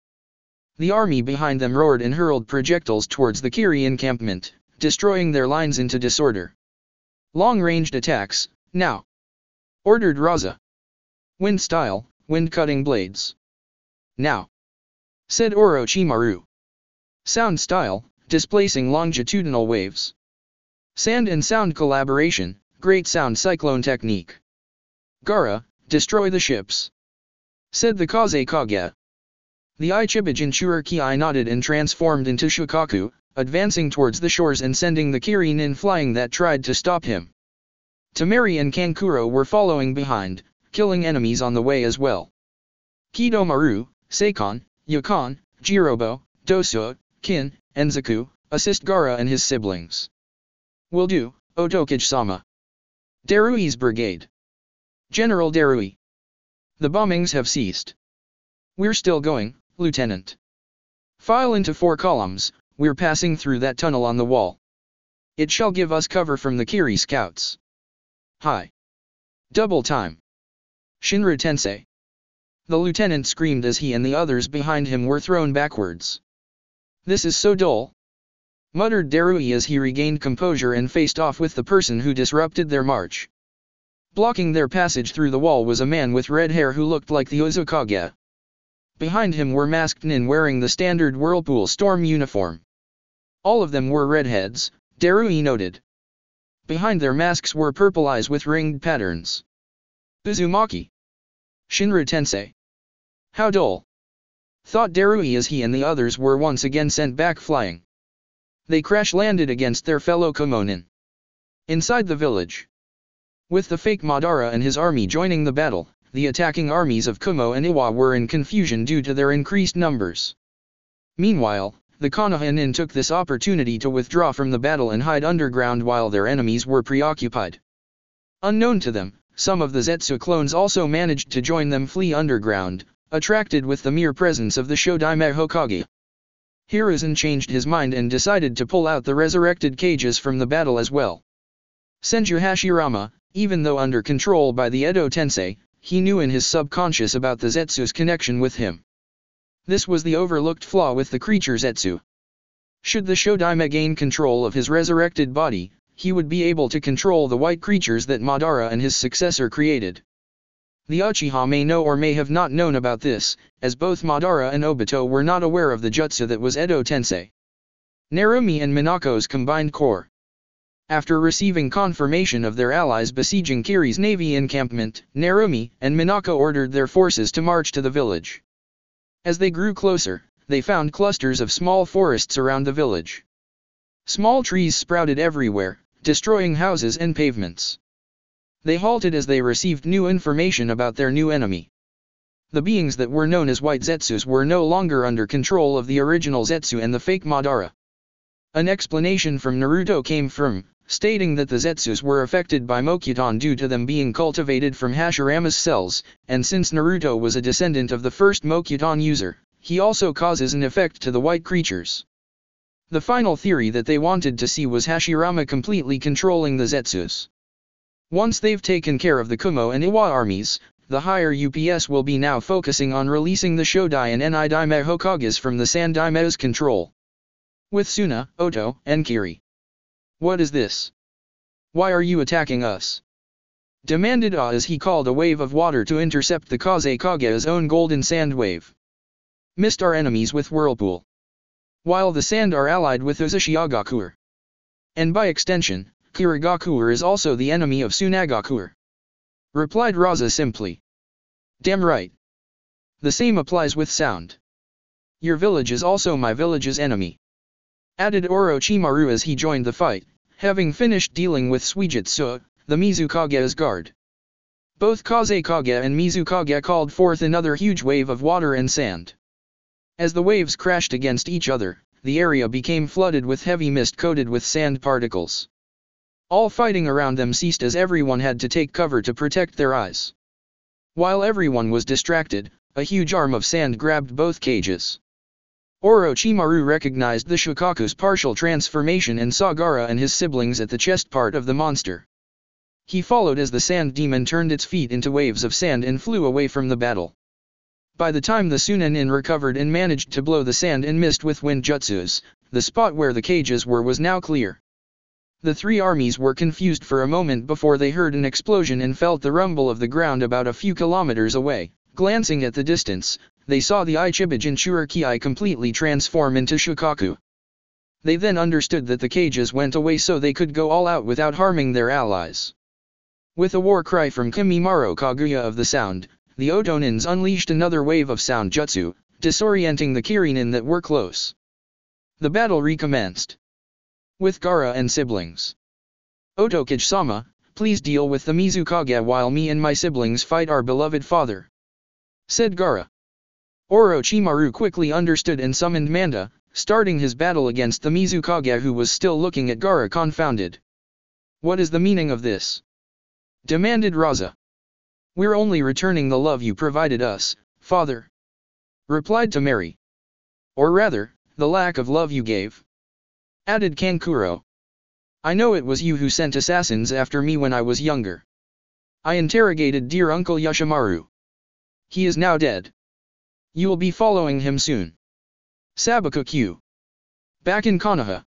The army behind them roared and hurled projectiles towards the Kiri encampment, destroying their lines into disorder. "Long-ranged attacks, now!" ordered Raza. "Wind style, wind-cutting blades. Now!" said Orochimaru. "Sound style, displacing longitudinal waves. Sand and sound collaboration, great sound cyclone technique. Gara, destroy the ships," said the Kaze Kage. The Ichibujin Churuki nodded and transformed into Shukaku, advancing towards the shores and sending the Kiri nin flying that tried to stop him. Tamari and Kankuro were following behind, killing enemies on the way as well. Kidomaru, Seikon, Yukon, Jirobo, Dosuo, Kin, and Zaku, assist Gara and his siblings. "Will do, Otokage-sama." Darui's brigade. "General Darui. The bombings have ceased." "We're still going, Lieutenant. File into 4 columns, we're passing through that tunnel on the wall. It shall give us cover from the Kiri scouts." "Hi. Double time. Shinra Tensei." The lieutenant screamed as he and the others behind him were thrown backwards. "This is so dull," muttered Darui as he regained composure and faced off with the person who disrupted their march. Blocking their passage through the wall was a man with red hair who looked like the Uzukage. Behind him were masked nin wearing the standard Whirlpool Storm uniform. All of them were redheads, Darui noted. Behind their masks were purple eyes with ringed patterns. "Uzumaki. Shinra Tensei. How dull," thought Darui as he and the others were once again sent back flying. They crash-landed against their fellow Kumonin. Inside the village. With the fake Madara and his army joining the battle, the attacking armies of Kumo and Iwa were in confusion due to their increased numbers. Meanwhile, the Konoha nin took this opportunity to withdraw from the battle and hide underground while their enemies were preoccupied. Unknown to them, some of the Zetsu clones also managed to join them flee underground, attracted with the mere presence of the Shodaime Hokage. Hiruzen changed his mind and decided to pull out the resurrected cages from the battle as well. Senju Hashirama, even though under control by the Edo Tensei, he knew in his subconscious about the Zetsu's connection with him. This was the overlooked flaw with the creature Zetsu. Should the Shodaime gain control of his resurrected body, he would be able to control the white creatures that Madara and his successor created. The Uchiha may know or may have not known about this, as both Madara and Obito were not aware of the jutsu that was Edo Tensei. Narumi and Minako's combined core. After receiving confirmation of their allies besieging Kiri's navy encampment, Narumi and Minako ordered their forces to march to the village. As they grew closer, they found clusters of small forests around the village. Small trees sprouted everywhere, destroying houses and pavements. They halted as they received new information about their new enemy. The beings that were known as White Zetsus were no longer under control of the original Zetsu and the fake Madara. An explanation from Naruto came from, stating that the Zetsus were affected by Mokuton due to them being cultivated from Hashirama's cells, and since Naruto was a descendant of the first Mokuton user, he also causes an effect to the white creatures. The final theory that they wanted to see was Hashirama completely controlling the Zetsus. Once they've taken care of the Kumo and Iwa armies, the higher UPS will be now focusing on releasing the Shodai and Ni Daime Hokages from the San Daime's control. With Suna, Oto, and Kiri. "What is this? Why are you attacking us?" demanded as he called a wave of water to intercept the Kaze Kage's own golden sand wave. "Mist our enemies with whirlpool. While the sand are allied with Uzushiagakur. And by extension, Kiragakur is also the enemy of Tsunagakur," replied Raza simply. "Damn right. The same applies with sound. Your village is also my village's enemy," added Orochimaru as he joined the fight, having finished dealing with Suijutsu, the Mizukage's guard. Both Kazekage and Mizukage called forth another huge wave of water and sand. As the waves crashed against each other, the area became flooded with heavy mist coated with sand particles. All fighting around them ceased as everyone had to take cover to protect their eyes. While everyone was distracted, a huge arm of sand grabbed both cages. Orochimaru recognized the Shukaku's partial transformation and saw Gara and his siblings at the chest part of the monster. He followed as the sand demon turned its feet into waves of sand and flew away from the battle. By the time the Sunanin recovered and managed to blow the sand and mist with wind jutsus, the spot where the cages were was now clear. The three armies were confused for a moment before they heard an explosion and felt the rumble of the ground about a few kilometers away. Glancing at the distance, they saw the Ichiba Jinchuriki completely transform into Shukaku. They then understood that the cages went away so they could go all out without harming their allies. With a war cry from Kimimaro Kaguya of the sound, the Otonins unleashed another wave of sound jutsu, disorienting the Kirinin that were close. The battle recommenced. With Gara and siblings. Otokage-sama, please deal with the Mizukage while me and my siblings fight our beloved father, said Gara. Orochimaru quickly understood and summoned Manda, starting his battle against the Mizukage who was still looking at Gara confounded. What is the meaning of this? Demanded Raza. We're only returning the love you provided us, father, replied Tamari. Or rather, the lack of love you gave, added Kankuro. I know it was you who sent assassins after me when I was younger. I interrogated dear Uncle Yoshimaru. He is now dead. You will be following him soon. Sabaku Q. Back in Konoha.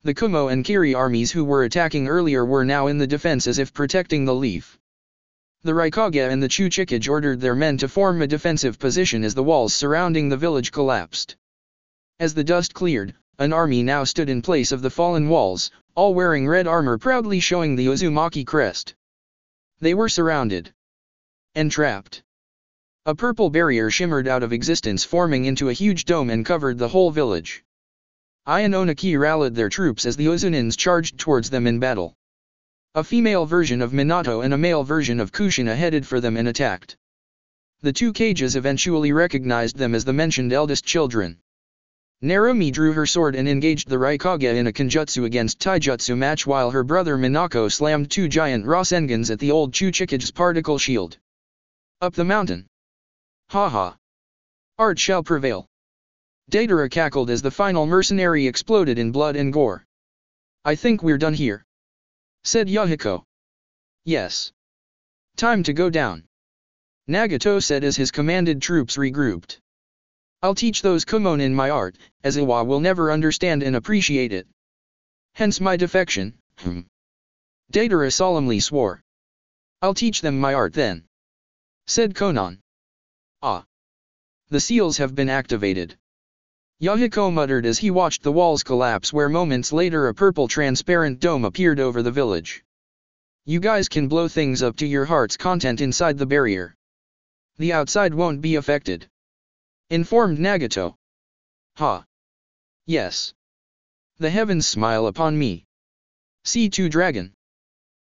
The Kumo and Kiri armies who were attacking earlier were now in the defense as if protecting the leaf. The Raikage and the Chuchikage ordered their men to form a defensive position as the walls surrounding the village collapsed. As the dust cleared, an army now stood in place of the fallen walls, all wearing red armor proudly showing the Uzumaki crest. They were surrounded. And trapped. A purple barrier shimmered out of existence, forming into a huge dome and covered the whole village. Ai and Onaki rallied their troops as the Uzunins charged towards them in battle. A female version of Minato and a male version of Kushina headed for them and attacked. The two cages eventually recognized them as the mentioned eldest children. Narumi drew her sword and engaged the Raikage in a Kenjutsu against Taijutsu match while her brother Minako slammed two giant Rasengans at the old Chuchikage's particle shield. Up the mountain. Haha. Art shall prevail. Deidara cackled as the final mercenary exploded in blood and gore. I think we're done here, said Yahiko. Yes. Time to go down, Nagato said as his commanded troops regrouped. I'll teach those Kumonin my art, as Iwa will never understand and appreciate it. Hence my defection, Deidara solemnly swore. I'll teach them my art then, said Konan. Ah. The seals have been activated, Yahiko muttered as he watched the walls collapse where moments later a purple transparent dome appeared over the village. You guys can blow things up to your heart's content inside the barrier. The outside won't be affected, informed Nagato. Ha. Yes. The heavens smile upon me. C2 Dragon.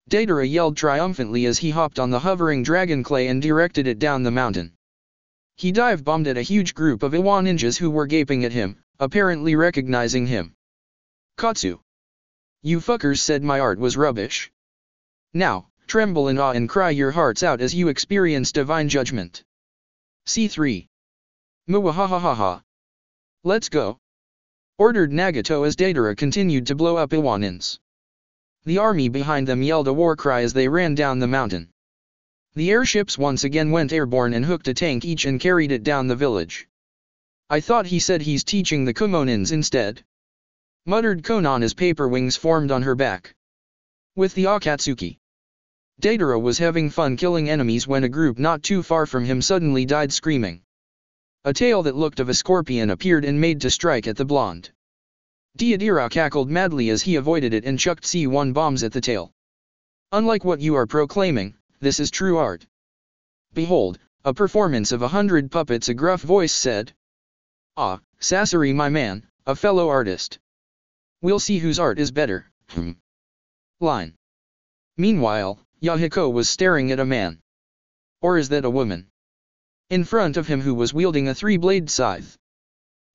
Deidara yelled triumphantly as he hopped on the hovering dragon clay and directed it down the mountain. He dive-bombed at a huge group of Iwa ninjas who were gaping at him, apparently recognizing him. Katsu. You fuckers said my art was rubbish. Now, tremble in awe and cry your hearts out as you experience divine judgment. C3. Muahahaha. Let's go, ordered Nagato as Deidara continued to blow up Iwanins. The army behind them yelled a war cry as they ran down the mountain. The airships once again went airborne and hooked a tank each and carried it down the village. I thought he said he's teaching the Kumonins instead, muttered Konan as paper wings formed on her back. With the Akatsuki, Deidara was having fun killing enemies when a group not too far from him suddenly died screaming. A tail that looked of a scorpion appeared and made to strike at the blonde. Deidara cackled madly as he avoided it and chucked C1 bombs at the tail. Unlike what you are proclaiming, this is true art. Behold, a performance of 100 puppets, a gruff voice said. Ah, Sasori my man, a fellow artist. We'll see whose art is better, Line. Meanwhile, Yahiko was staring at a man. Or is that a woman? In front of him who was wielding a 3-blade scythe.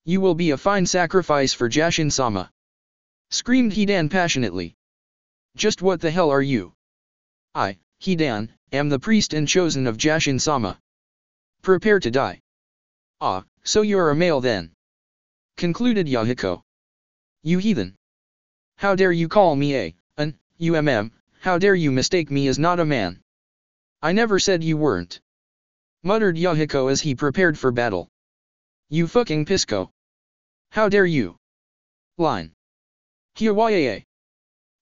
You will be a fine sacrifice for Jashin-sama, screamed Hidan passionately. Just what the hell are you? I, Hidan, am the priest and chosen of Jashin-sama. Prepare to die. Ah, so you're a male then. Concluded Yahiko. You heathen. How dare you call me how dare you mistake me as not a man? I never said you weren't. Muttered Yahiko as he prepared for battle. You fucking pisco. How dare you? Line. Hiwaye.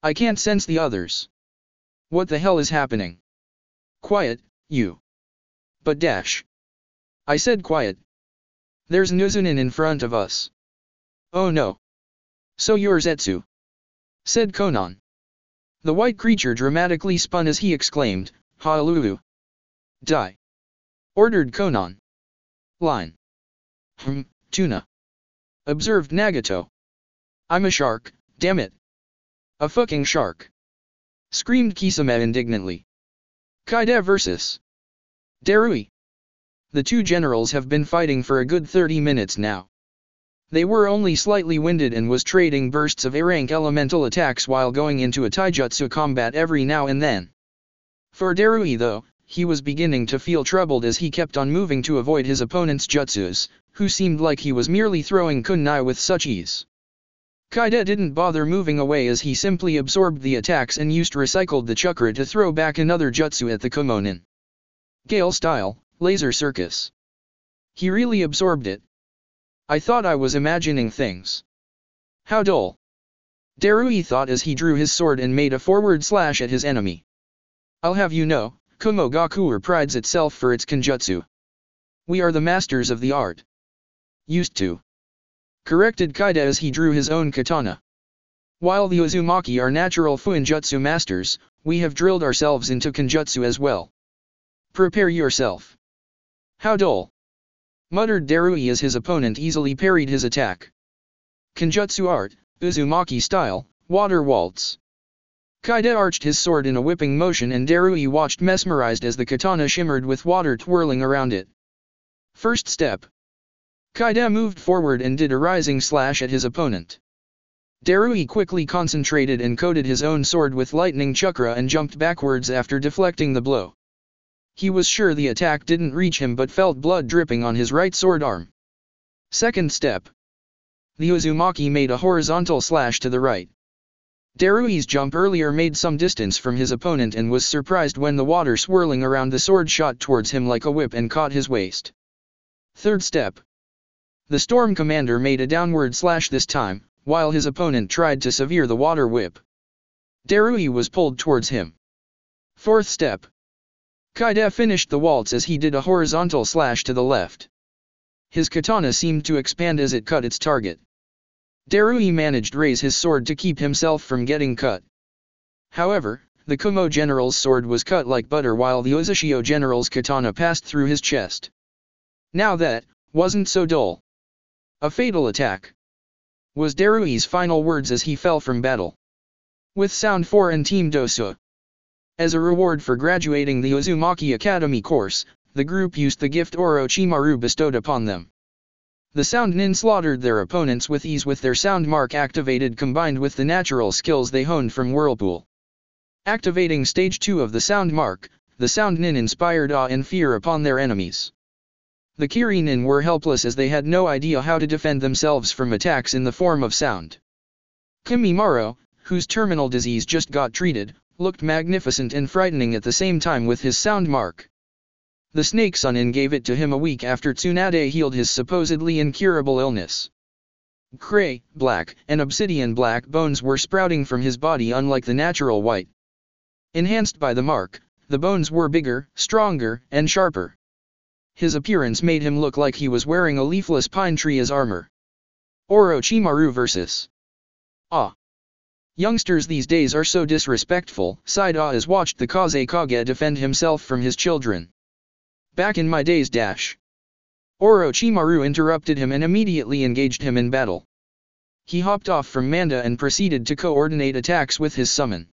I can't sense the others. What the hell is happening? Quiet, you. But dash. I said quiet. There's Nuzunin in front of us. Oh no. So you're Zetsu. Said Konan. The white creature dramatically spun as he exclaimed, Hallelujah. Die. Ordered Konan. Line. Tuna. Observed Nagato. I'm a shark, damn it. A fucking shark. Screamed Kisame indignantly. Kaide vs. Darui. The two generals have been fighting for a good 30 minutes now. They were only slightly winded and was trading bursts of A-rank elemental attacks while going into a taijutsu combat every now and then. For Darui though, he was beginning to feel troubled as he kept on moving to avoid his opponent's jutsus, who seemed like he was merely throwing kunai with such ease. Kaide didn't bother moving away as he simply absorbed the attacks and recycled the chakra to throw back another jutsu at the Komonin. Gale style, laser circus. He really absorbed it. I thought I was imagining things. How dull. Darui thought as he drew his sword and made a forward slash at his enemy. I'll have you know, Kumo Gakure prides itself for its kenjutsu. We are the masters of the art. Used to. Corrected Kaide as he drew his own katana. While the Uzumaki are natural fuinjutsu masters, we have drilled ourselves into kenjutsu as well. Prepare yourself. How dull. Muttered Darui as his opponent easily parried his attack. Kenjutsu art, Uzumaki style, water waltz. Kaide arched his sword in a whipping motion and Darui watched mesmerized as the katana shimmered with water twirling around it. First step. Kaide moved forward and did a rising slash at his opponent. Darui quickly concentrated and coated his own sword with lightning chakra and jumped backwards after deflecting the blow. He was sure the attack didn't reach him but felt blood dripping on his right sword arm. Second step. The Uzumaki made a horizontal slash to the right. Darui's jump earlier made some distance from his opponent and was surprised when the water swirling around the sword shot towards him like a whip and caught his waist. Third step. The Storm Commander made a downward slash this time, while his opponent tried to severe the water whip. Darui was pulled towards him. Fourth step. Kaide finished the waltz as he did a horizontal slash to the left. His katana seemed to expand as it cut its target. Darui managed to raise his sword to keep himself from getting cut. However, the Kumo general's sword was cut like butter while the Uzushio general's katana passed through his chest. Now that wasn't so dull. A fatal attack. Was Darui's final words as he fell from battle. With sound 4 and Team Dosa. As a reward for graduating the Uzumaki Academy course, the group used the gift Orochimaru bestowed upon them. The Sound Nin slaughtered their opponents with ease with their Sound Mark activated combined with the natural skills they honed from Whirlpool. Activating Stage 2 of the Sound Mark, the Sound Nin inspired awe and fear upon their enemies. The Kirinin were helpless as they had no idea how to defend themselves from attacks in the form of sound. Kimimaro, whose terminal disease just got treated, looked magnificent and frightening at the same time with his Sound Mark. The Snake Sunin gave it to him a week after Tsunade healed his supposedly incurable illness. Gray, black, and obsidian black bones were sprouting from his body unlike the natural white. Enhanced by the mark, the bones were bigger, stronger, and sharper. His appearance made him look like he was wearing a leafless pine tree as armor. Orochimaru vs. Ah. Youngsters these days are so disrespectful, sighed Ah as watched the Kazekage defend himself from his children. Back in my days dash. Orochimaru interrupted him and immediately engaged him in battle. He hopped off from Manda and proceeded to coordinate attacks with his summon.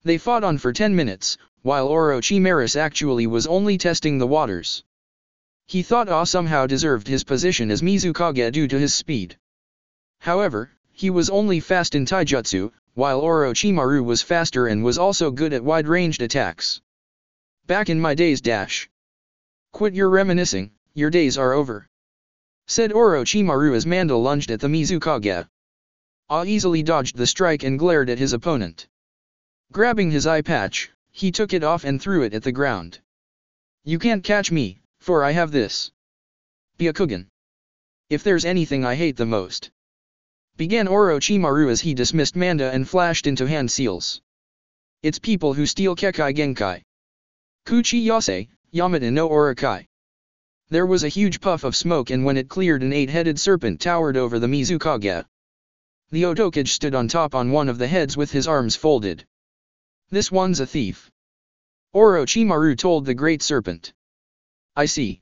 They fought on for 10 minutes, while Orochimaru actually was only testing the waters. He thought Ah somehow deserved his position as Mizukage due to his speed. However, he was only fast in taijutsu, while Orochimaru was faster and was also good at wide-ranged attacks. Back in my days dash. Quit your reminiscing, your days are over, said Orochimaru as Manda lunged at the Mizukage. Easily dodged the strike and glared at his opponent. Grabbing his eye patch, he took it off and threw it at the ground. You can't catch me, for I have this. Byakugan. If there's anything I hate the most, began Orochimaru as he dismissed Manda and flashed into hand seals. It's people who steal Kekai Genkai. Kuchi Yase, Yamata no Orokai. There was a huge puff of smoke, and when it cleared, an 8-headed serpent towered over the Mizukage. The Otokage stood on top on one of the heads with his arms folded. This one's a thief, Orochimaru told the great serpent. I see.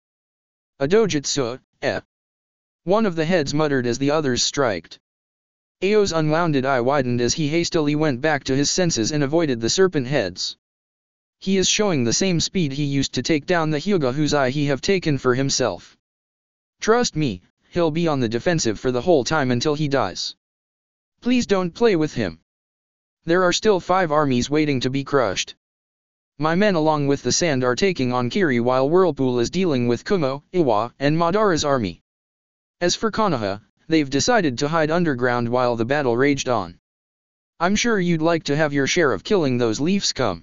A dojutsu, eh? One of the heads muttered as the others striked. Ao's unwounded eye widened as he hastily went back to his senses and avoided the serpent heads. He is showing the same speed he used to take down the Hyuga whose eye he have taken for himself. Trust me, he'll be on the defensive for the whole time until he dies. Please don't play with him. There are still 5 armies waiting to be crushed. My men along with the sand are taking on Kiri while Whirlpool is dealing with Kumo, Iwa, and Madara's army. As for Konoha, they've decided to hide underground while the battle raged on. I'm sure you'd like to have your share of killing those leaf scum.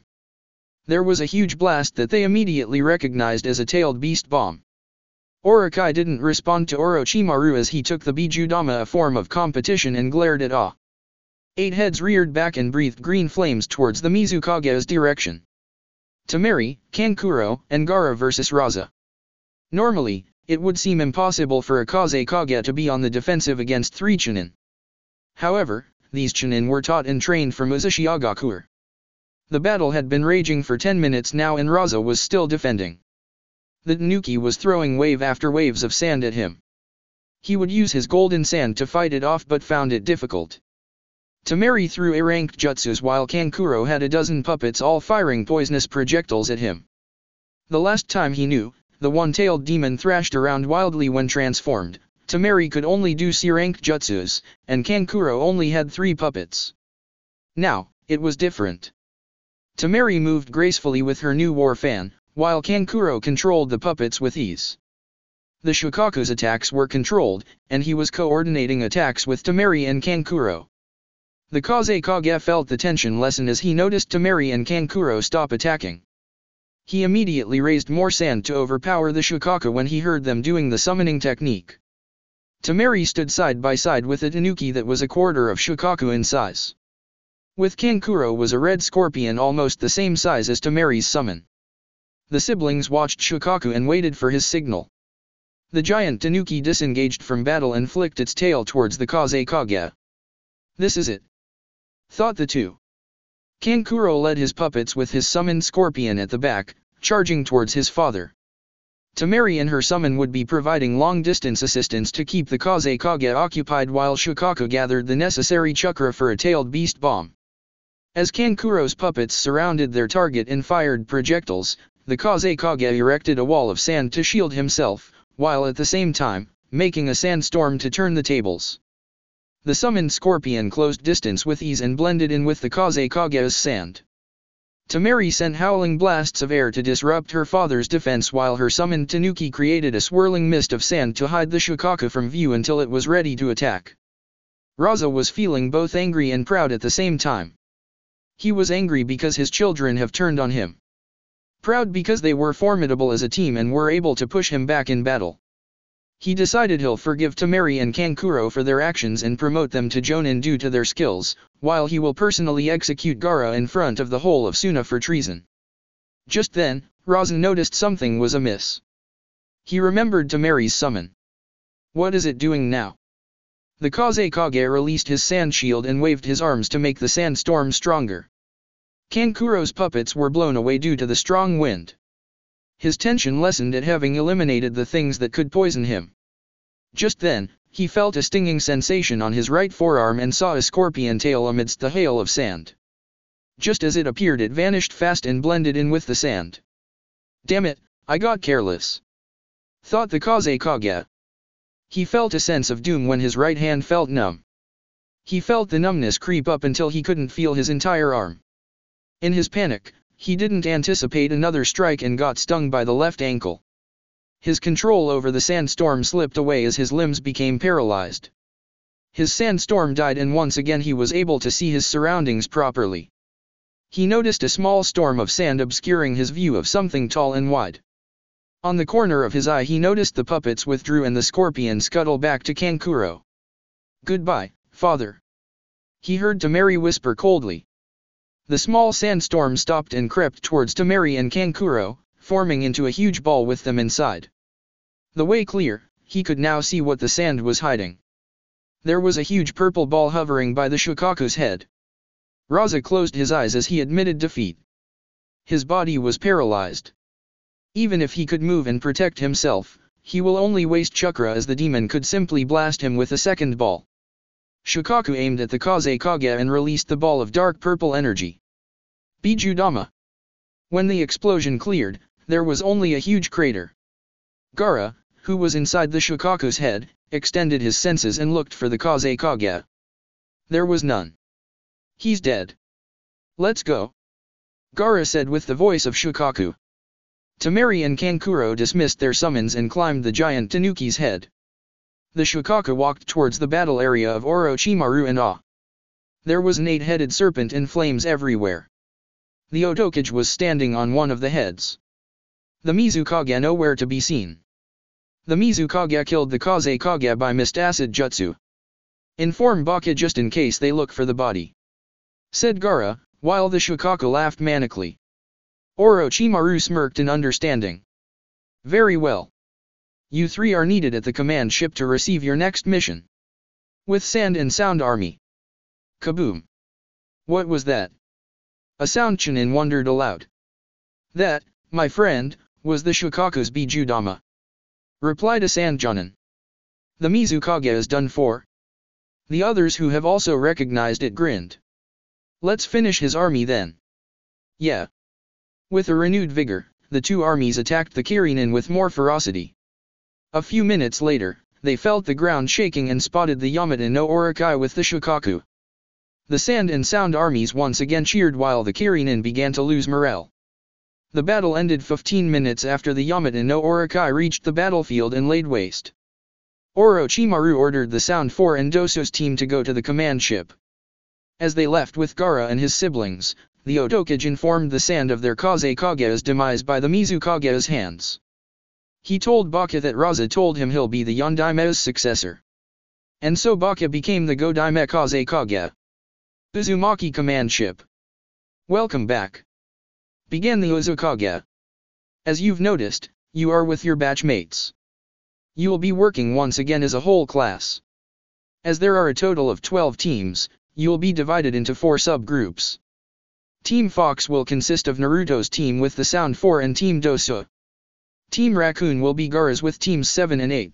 There was a huge blast that they immediately recognized as a tailed beast bomb. Orokai didn't respond to Orochimaru as he took the Bijudama, a form of competition, and glared at Ah. 8 heads reared back and breathed green flames towards the Mizukage's direction. Tamari, Kankuro, and Gara versus Raza. Normally, it would seem impossible for a Kazekage to be on the defensive against 3 Chunin. However, these Chunin were taught and trained from Uzushiagakur. The battle had been raging for 10 minutes now and Raza was still defending. The Tanuki was throwing wave after waves of sand at him. He would use his golden sand to fight it off but found it difficult. Tamari threw A-ranked jutsus while Kankuro had a dozen puppets all firing poisonous projectiles at him. The last time he knew, the one-tailed demon thrashed around wildly when transformed. Tamari could only do C-ranked jutsus, and Kankuro only had 3 puppets. Now, it was different. Tamari moved gracefully with her new war fan, while Kankuro controlled the puppets with ease. The Shukaku's attacks were controlled, and he was coordinating attacks with Tamari and Kankuro. The Kazekage felt the tension lessen as he noticed Tamari and Kankuro stop attacking. He immediately raised more sand to overpower the Shukaku when he heard them doing the summoning technique. Tamari stood side by side with a Tanuki that was a quarter of Shukaku in size. With Kankuro was a red scorpion almost the same size as Tamari's summon. The siblings watched Shukaku and waited for his signal. The giant Tanuki disengaged from battle and flicked its tail towards the Kazekage. This is it, thought the two. Kankuro led his puppets with his summoned scorpion at the back, charging towards his father. Tamari and her summon would be providing long-distance assistance to keep the Kazekage occupied while Shukaku gathered the necessary chakra for a tailed beast bomb. As Kankuro's puppets surrounded their target and fired projectiles, the Kazekage erected a wall of sand to shield himself, while at the same time, making a sandstorm to turn the tables. The summoned scorpion closed distance with ease and blended in with the Kazekage's sand. Tamari sent howling blasts of air to disrupt her father's defense while her summoned Tanuki created a swirling mist of sand to hide the Shukaku from view until it was ready to attack. Raza was feeling both angry and proud at the same time. He was angry because his children have turned on him. Proud because they were formidable as a team and were able to push him back in battle. He decided he'll forgive Tamari and Kankuro for their actions and promote them to Jonin due to their skills, while he will personally execute Gara in front of the whole of Suna for treason. Just then, Raza noticed something was amiss. He remembered Tamari's summon. What is it doing now? The Kazekage released his sand shield and waved his arms to make the sandstorm stronger. Kankuro's puppets were blown away due to the strong wind. His tension lessened at having eliminated the things that could poison him. Just then, he felt a stinging sensation on his right forearm and saw a scorpion tail amidst the hail of sand. Just as it appeared, it vanished fast and blended in with the sand. Damn it, I got careless, thought the Kazekage. He felt a sense of doom when his right hand felt numb. He felt the numbness creep up until he couldn't feel his entire arm. In his panic, he didn't anticipate another strike and got stung by the left ankle. His control over the sandstorm slipped away as his limbs became paralyzed. His sandstorm died and once again he was able to see his surroundings properly. He noticed a small storm of sand obscuring his view of something tall and wide. On the corner of his eye he noticed the puppets withdrew and the scorpion scuttle back to Kankuro. "Goodbye, father," he heard Tamari whisper coldly. The small sandstorm stopped and crept towards Tamari and Kankuro, forming into a huge ball with them inside. The way clear, he could now see what the sand was hiding. There was a huge purple ball hovering by the Shukaku's head. Raza closed his eyes as he admitted defeat. His body was paralyzed. Even if he could move and protect himself, he will only waste chakra as the demon could simply blast him with a second ball. Shukaku aimed at the Kazekage and released the ball of dark purple energy. Bijudama. When the explosion cleared, there was only a huge crater. Gara, who was inside the Shukaku's head, extended his senses and looked for the Kazekage. There was none. "He's dead. Let's go," Gara said with the voice of Shukaku. Tamari and Kankuro dismissed their summons and climbed the giant Tanuki's head. The Shukaku walked towards the battle area of Orochimaru and Ah. There was an 8-headed serpent and flames everywhere. The Otokage was standing on one of the heads. The Mizukage nowhere to be seen. The Mizukage killed the Kazekage by mist acid jutsu. "Inform Baka just in case they look for the body," said Gara, while the Shukaku laughed manically. Orochimaru smirked in understanding. "Very well. You three are needed at the command ship to receive your next mission. With Sand and Sound Army." Kaboom! What was that? A sound Chunin wondered aloud. "That, my friend, was the Shukaku's Bijudama," replied a Sand Jonin. "The Mizukage is done for." The others who have also recognized it grinned. "Let's finish his army then." "Yeah." With a renewed vigor, the two armies attacked the Kirinin with more ferocity. A few minutes later, they felt the ground shaking and spotted the Yamata no Orokai with the Shukaku. The Sand and Sound armies once again cheered while the Kirinin began to lose morale. The battle ended 15 minutes after the Yamata no Orokai reached the battlefield and laid waste. Orochimaru ordered the Sound 4 and Doso's team to go to the command ship. As they left with Gara and his siblings, the Otokage informed the Sand of their Kazekage's demise by the Mizukage's hands. He told Baka that Raza told him he'll be the Yondaime's successor. And so Baka became the Godaime Kazekage. Uzumaki command ship. "Welcome back," began the Uzukage. "As you've noticed, you are with your batchmates. You will be working once again as a whole class. As there are a total of 12 teams, you will be divided into 4 subgroups. Team Fox will consist of Naruto's team with the Sound 4 and Team Doso. Team Raccoon will be Gara's with teams 7 and 8.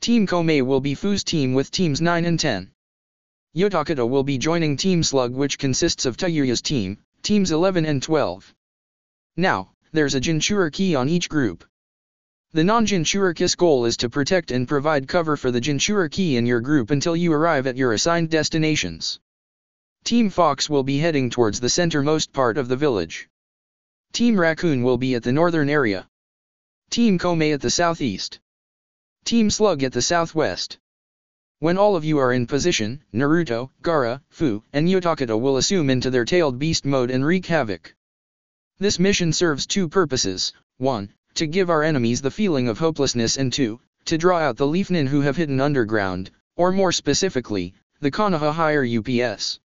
Team Komei will be Fu's team with teams 9 and 10. Yotakata will be joining Team Slug, which consists of Tayuya's team, teams 11 and 12. Now, there's a Jinchuriki on each group. The non-Jinchuriki's goal is to protect and provide cover for the Jinchuriki in your group until you arrive at your assigned destinations. Team Fox will be heading towards the centermost part of the village. Team Raccoon will be at the northern area. Team Komei at the southeast. Team Slug at the southwest. When all of you are in position, Naruto, Gara, Fu, and Yotakata will assume into their tailed beast mode and wreak havoc. This mission serves 2 purposes: 1, to give our enemies the feeling of hopelessness, and 2, to draw out the Leafnin who have hidden underground, or more specifically, the Konoha higher UPS.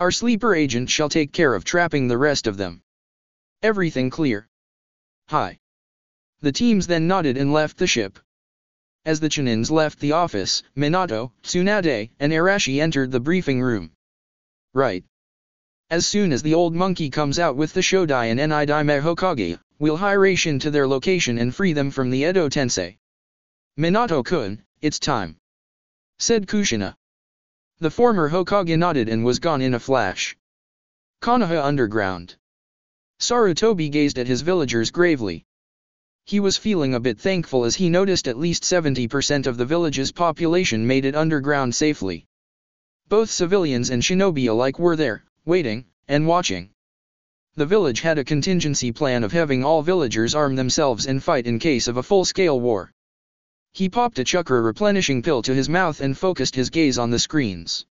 Our sleeper agent shall take care of trapping the rest of them. Everything clear? Hi. The teams then nodded and left the ship. As the Chunins left the office, Minato, Tsunade, and Arashi entered the briefing room. Right. As soon as the old monkey comes out with the Shodai and Nidaime Hokage, we'll hire to their location and free them from the Edo Tensei. Minato-kun, it's time, said Kushina. The former Hokage nodded and was gone in a flash. Konoha Underground. Sarutobi gazed at his villagers gravely. He was feeling a bit thankful as he noticed at least 70% of the village's population made it underground safely. Both civilians and shinobi alike were there, waiting, and watching. The village had a contingency plan of having all villagers arm themselves and fight in case of a full-scale war. He popped a chakra replenishing pill to his mouth and focused his gaze on the screens.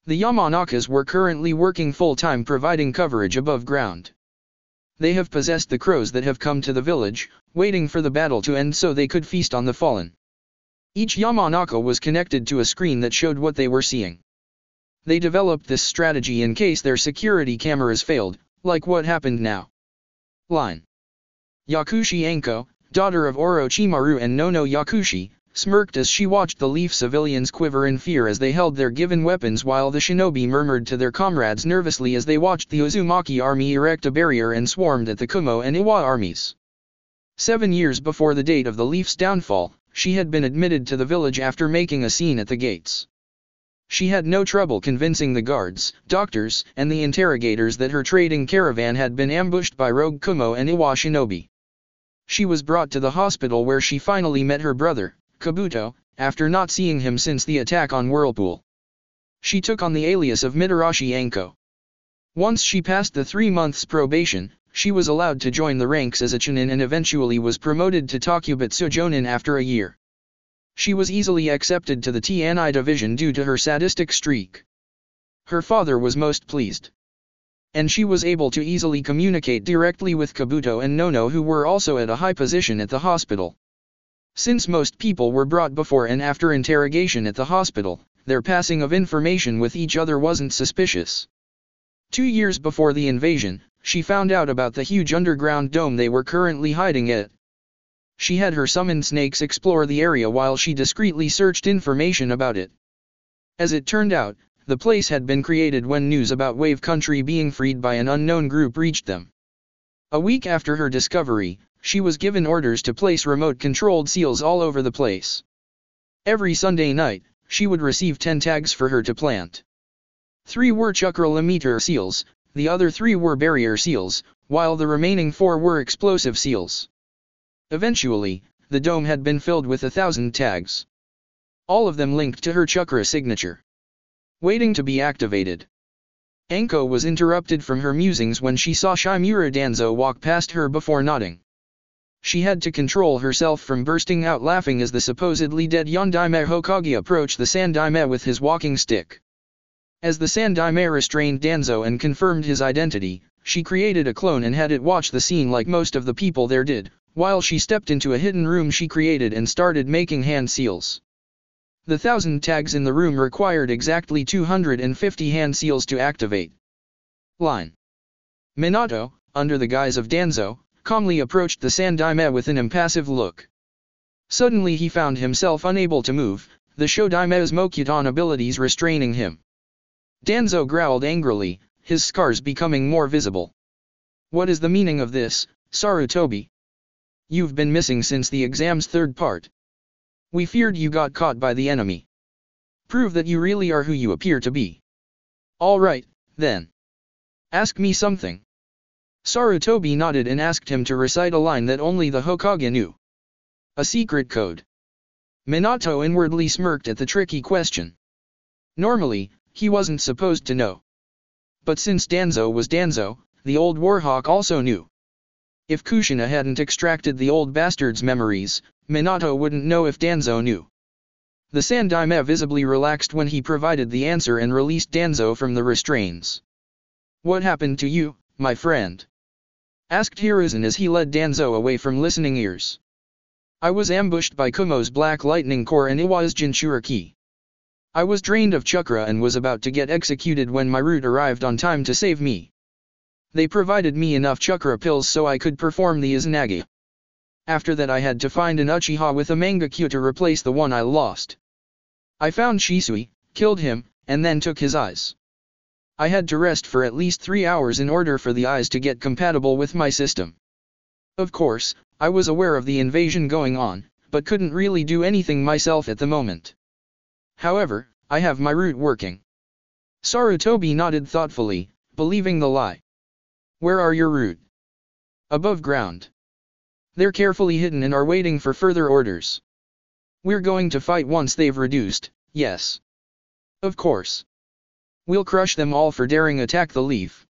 The Yamanakas were currently working full-time providing coverage above ground. They have possessed the crows that have come to the village, waiting for the battle to end so they could feast on the fallen. Each Yamanaka was connected to a screen that showed what they were seeing. They developed this strategy in case their security cameras failed, like what happened now. Line. Yakushi Anko, daughter of Orochimaru and Nono Yakushi, smirked as she watched the Leaf civilians quiver in fear as they held their given weapons while the shinobi murmured to their comrades nervously as they watched the Uzumaki army erect a barrier and swarmed at the Kumo and Iwa armies. 7 years before the date of the Leaf's downfall, she had been admitted to the village after making a scene at the gates. She had no trouble convincing the guards, doctors, and the interrogators that her trading caravan had been ambushed by rogue Kumo and Iwa shinobi. She was brought to the hospital where she finally met her brother, Kabuto, after not seeing him since the attack on Whirlpool. She took on the alias of Mitarashi Anko. Once she passed the 3 months probation, she was allowed to join the ranks as a Chunin and eventually was promoted to Takubutsu Jonin after a year. She was easily accepted to the TNI division due to her sadistic streak. Her father was most pleased. And she was able to easily communicate directly with Kabuto and Nono who were also at a high position at the hospital. Since most people were brought before and after interrogation at the hospital, their passing of information with each other wasn't suspicious. 2 years before the invasion, she found out about the huge underground dome they were currently hiding at. She had her summoned snakes explore the area while she discreetly searched information about it. As it turned out, the place had been created when news about Wave Country being freed by an unknown group reached them. A week after her discovery, she was given orders to place remote-controlled seals all over the place. Every Sunday night, she would receive 10 tags for her to plant. 3 were chakra limiter seals, the other 3 were barrier seals, while the remaining 4 were explosive seals. Eventually, the dome had been filled with 1,000 tags. All of them linked to her chakra signature. Waiting to be activated. Anko was interrupted from her musings when she saw Shimura Danzo walk past her before nodding. She had to control herself from bursting out laughing as the supposedly dead Yondaime Hokage approached the Sandaime with his walking stick. As the Sandaime restrained Danzo and confirmed his identity, she created a clone and had it watch the scene like most of the people there did, while she stepped into a hidden room she created and started making hand seals. The 1,000 tags in the room required exactly 250 hand seals to activate. Line. Minato, under the guise of Danzo, calmly approached the Sandaime with an impassive look. Suddenly he found himself unable to move, the Shodaime's Mokuton abilities restraining him. Danzo growled angrily, his scars becoming more visible. What is the meaning of this, Sarutobi? You've been missing since the exam's 3rd part. We feared you got caught by the enemy. Prove that you really are who you appear to be. All right, then. Ask me something. Sarutobi nodded and asked him to recite a line that only the Hokage knew. A secret code. Minato inwardly smirked at the tricky question. Normally, he wasn't supposed to know. But since Danzo was Danzo, the old Warhawk also knew. If Kushina hadn't extracted the old bastard's memories, Minato wouldn't know if Danzo knew. The Sandaime visibly relaxed when he provided the answer and released Danzo from the restraints. What happened to you, my friend? Asked Hiruzen as he led Danzo away from listening ears. I was ambushed by Kumo's Black Lightning Corps and Iwa's Jinchuriki. I was drained of chakra and was about to get executed when my route arrived on time to save me. They provided me enough chakra pills so I could perform the Izanagi. After that I had to find an Uchiha with a Mangekyo to replace the one I lost. I found Shisui, killed him, and then took his eyes. I had to rest for at least 3 hours in order for the eyes to get compatible with my system. Of course, I was aware of the invasion going on, but couldn't really do anything myself at the moment. However, I have my route working. Sarutobi nodded thoughtfully, believing the lie. Where are your route? Above ground. They're carefully hidden and are waiting for further orders. We're going to fight once they've reduced, yes. Of course. We'll crush them all for daring attack the leaf.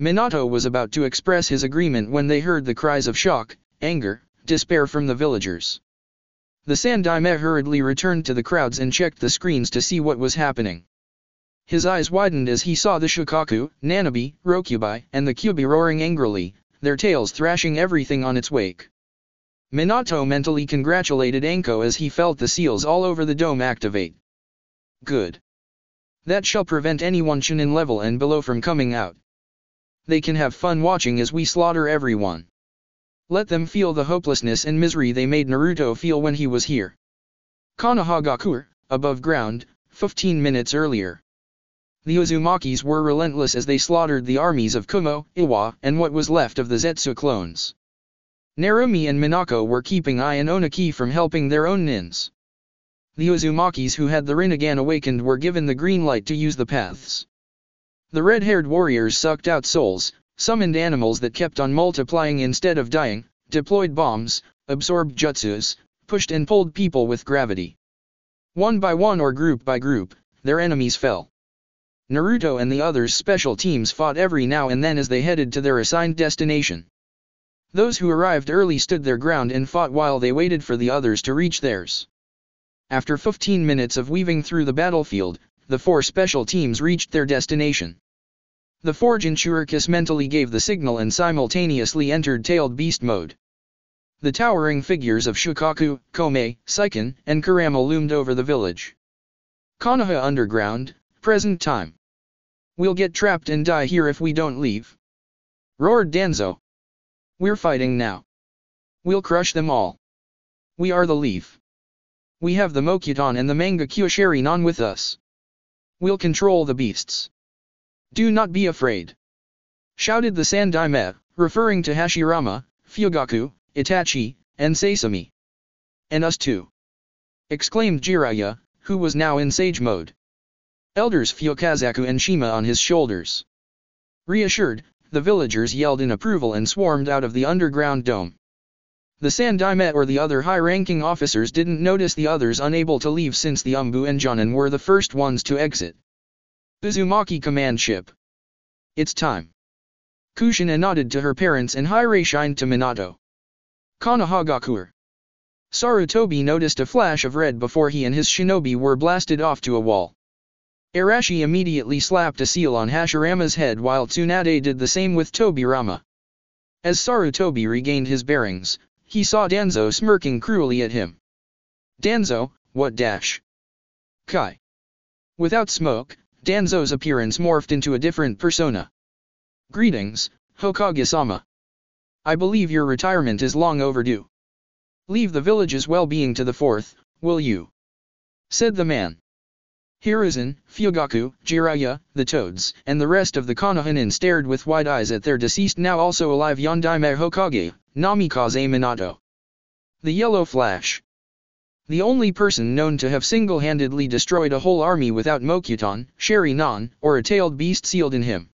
Minato was about to express his agreement when they heard the cries of shock, anger, despair from the villagers. The Sandaime hurriedly returned to the crowds and checked the screens to see what was happening. His eyes widened as he saw the Shukaku, Nanabi, Rokubai, and the Kyubi roaring angrily, their tails thrashing everything on its wake. Minato mentally congratulated Anko as he felt the seals all over the dome activate. Good. That shall prevent anyone Chunin level and below from coming out. They can have fun watching as we slaughter everyone. Let them feel the hopelessness and misery they made Naruto feel when he was here. Konohagakure, above ground, 15 minutes earlier. The Uzumakis were relentless as they slaughtered the armies of Kumo, Iwa, and what was left of the Zetsu clones. Narumi and Minako were keeping Ai and Oniki from helping their own nins. The Uzumakis who had the Rinnegan awakened were given the green light to use the paths. The red-haired warriors sucked out souls, summoned animals that kept on multiplying instead of dying, deployed bombs, absorbed jutsus, pushed and pulled people with gravity. One by one or group by group, their enemies fell. Naruto and the others' special teams fought every now and then as they headed to their assigned destination. Those who arrived early stood their ground and fought while they waited for the others to reach theirs. After 15 minutes of weaving through the battlefield, the 4 special teams reached their destination. The 4 Jinchurikis mentally gave the signal and simultaneously entered tailed beast mode. The towering figures of Shukaku, Kome, Seiken, and Kurama loomed over the village. Konoha Underground, present time. We'll get trapped and die here if we don't leave. Roared Danzo. We're fighting now. We'll crush them all. We are the leaf. We have the Mokuton and the Manga Kyosherry-non with us. We'll control the beasts. Do not be afraid. Shouted the Sandaime, referring to Hashirama, Fugaku, Itachi, and Sasami. And us too. Exclaimed Jiraiya, who was now in sage mode. Elders Fukazaku and Shima on his shoulders. Reassured, the villagers yelled in approval and swarmed out of the underground dome. The Sandaime or the other high-ranking officers didn't notice the others unable to leave since the Umbu and Jonin were the first ones to exit. Uzumaki command ship. It's time. Kushina nodded to her parents and Hire shined to Minato. Konohagakure. Sarutobi noticed a flash of red before he and his shinobi were blasted off to a wall. Arashi immediately slapped a seal on Hashirama's head while Tsunade did the same with Tobirama. As Sarutobi regained his bearings, he saw Danzo smirking cruelly at him. Danzo, what dash? Kai. Without smoke, Danzo's appearance morphed into a different persona. Greetings, Hokage-sama. I believe your retirement is long overdue. Leave the village's well-being to the 4th, will you? Said the man. Hiruzen, Fugaku, Jiraiya, the Toads, and the rest of the Konohanin stared with wide eyes at their deceased now also alive Yondaime Hokage, Namikaze Minato. The Yellow Flash. The only person known to have single-handedly destroyed a whole army without Mokuton, Sherry-non, or a tailed beast sealed in him.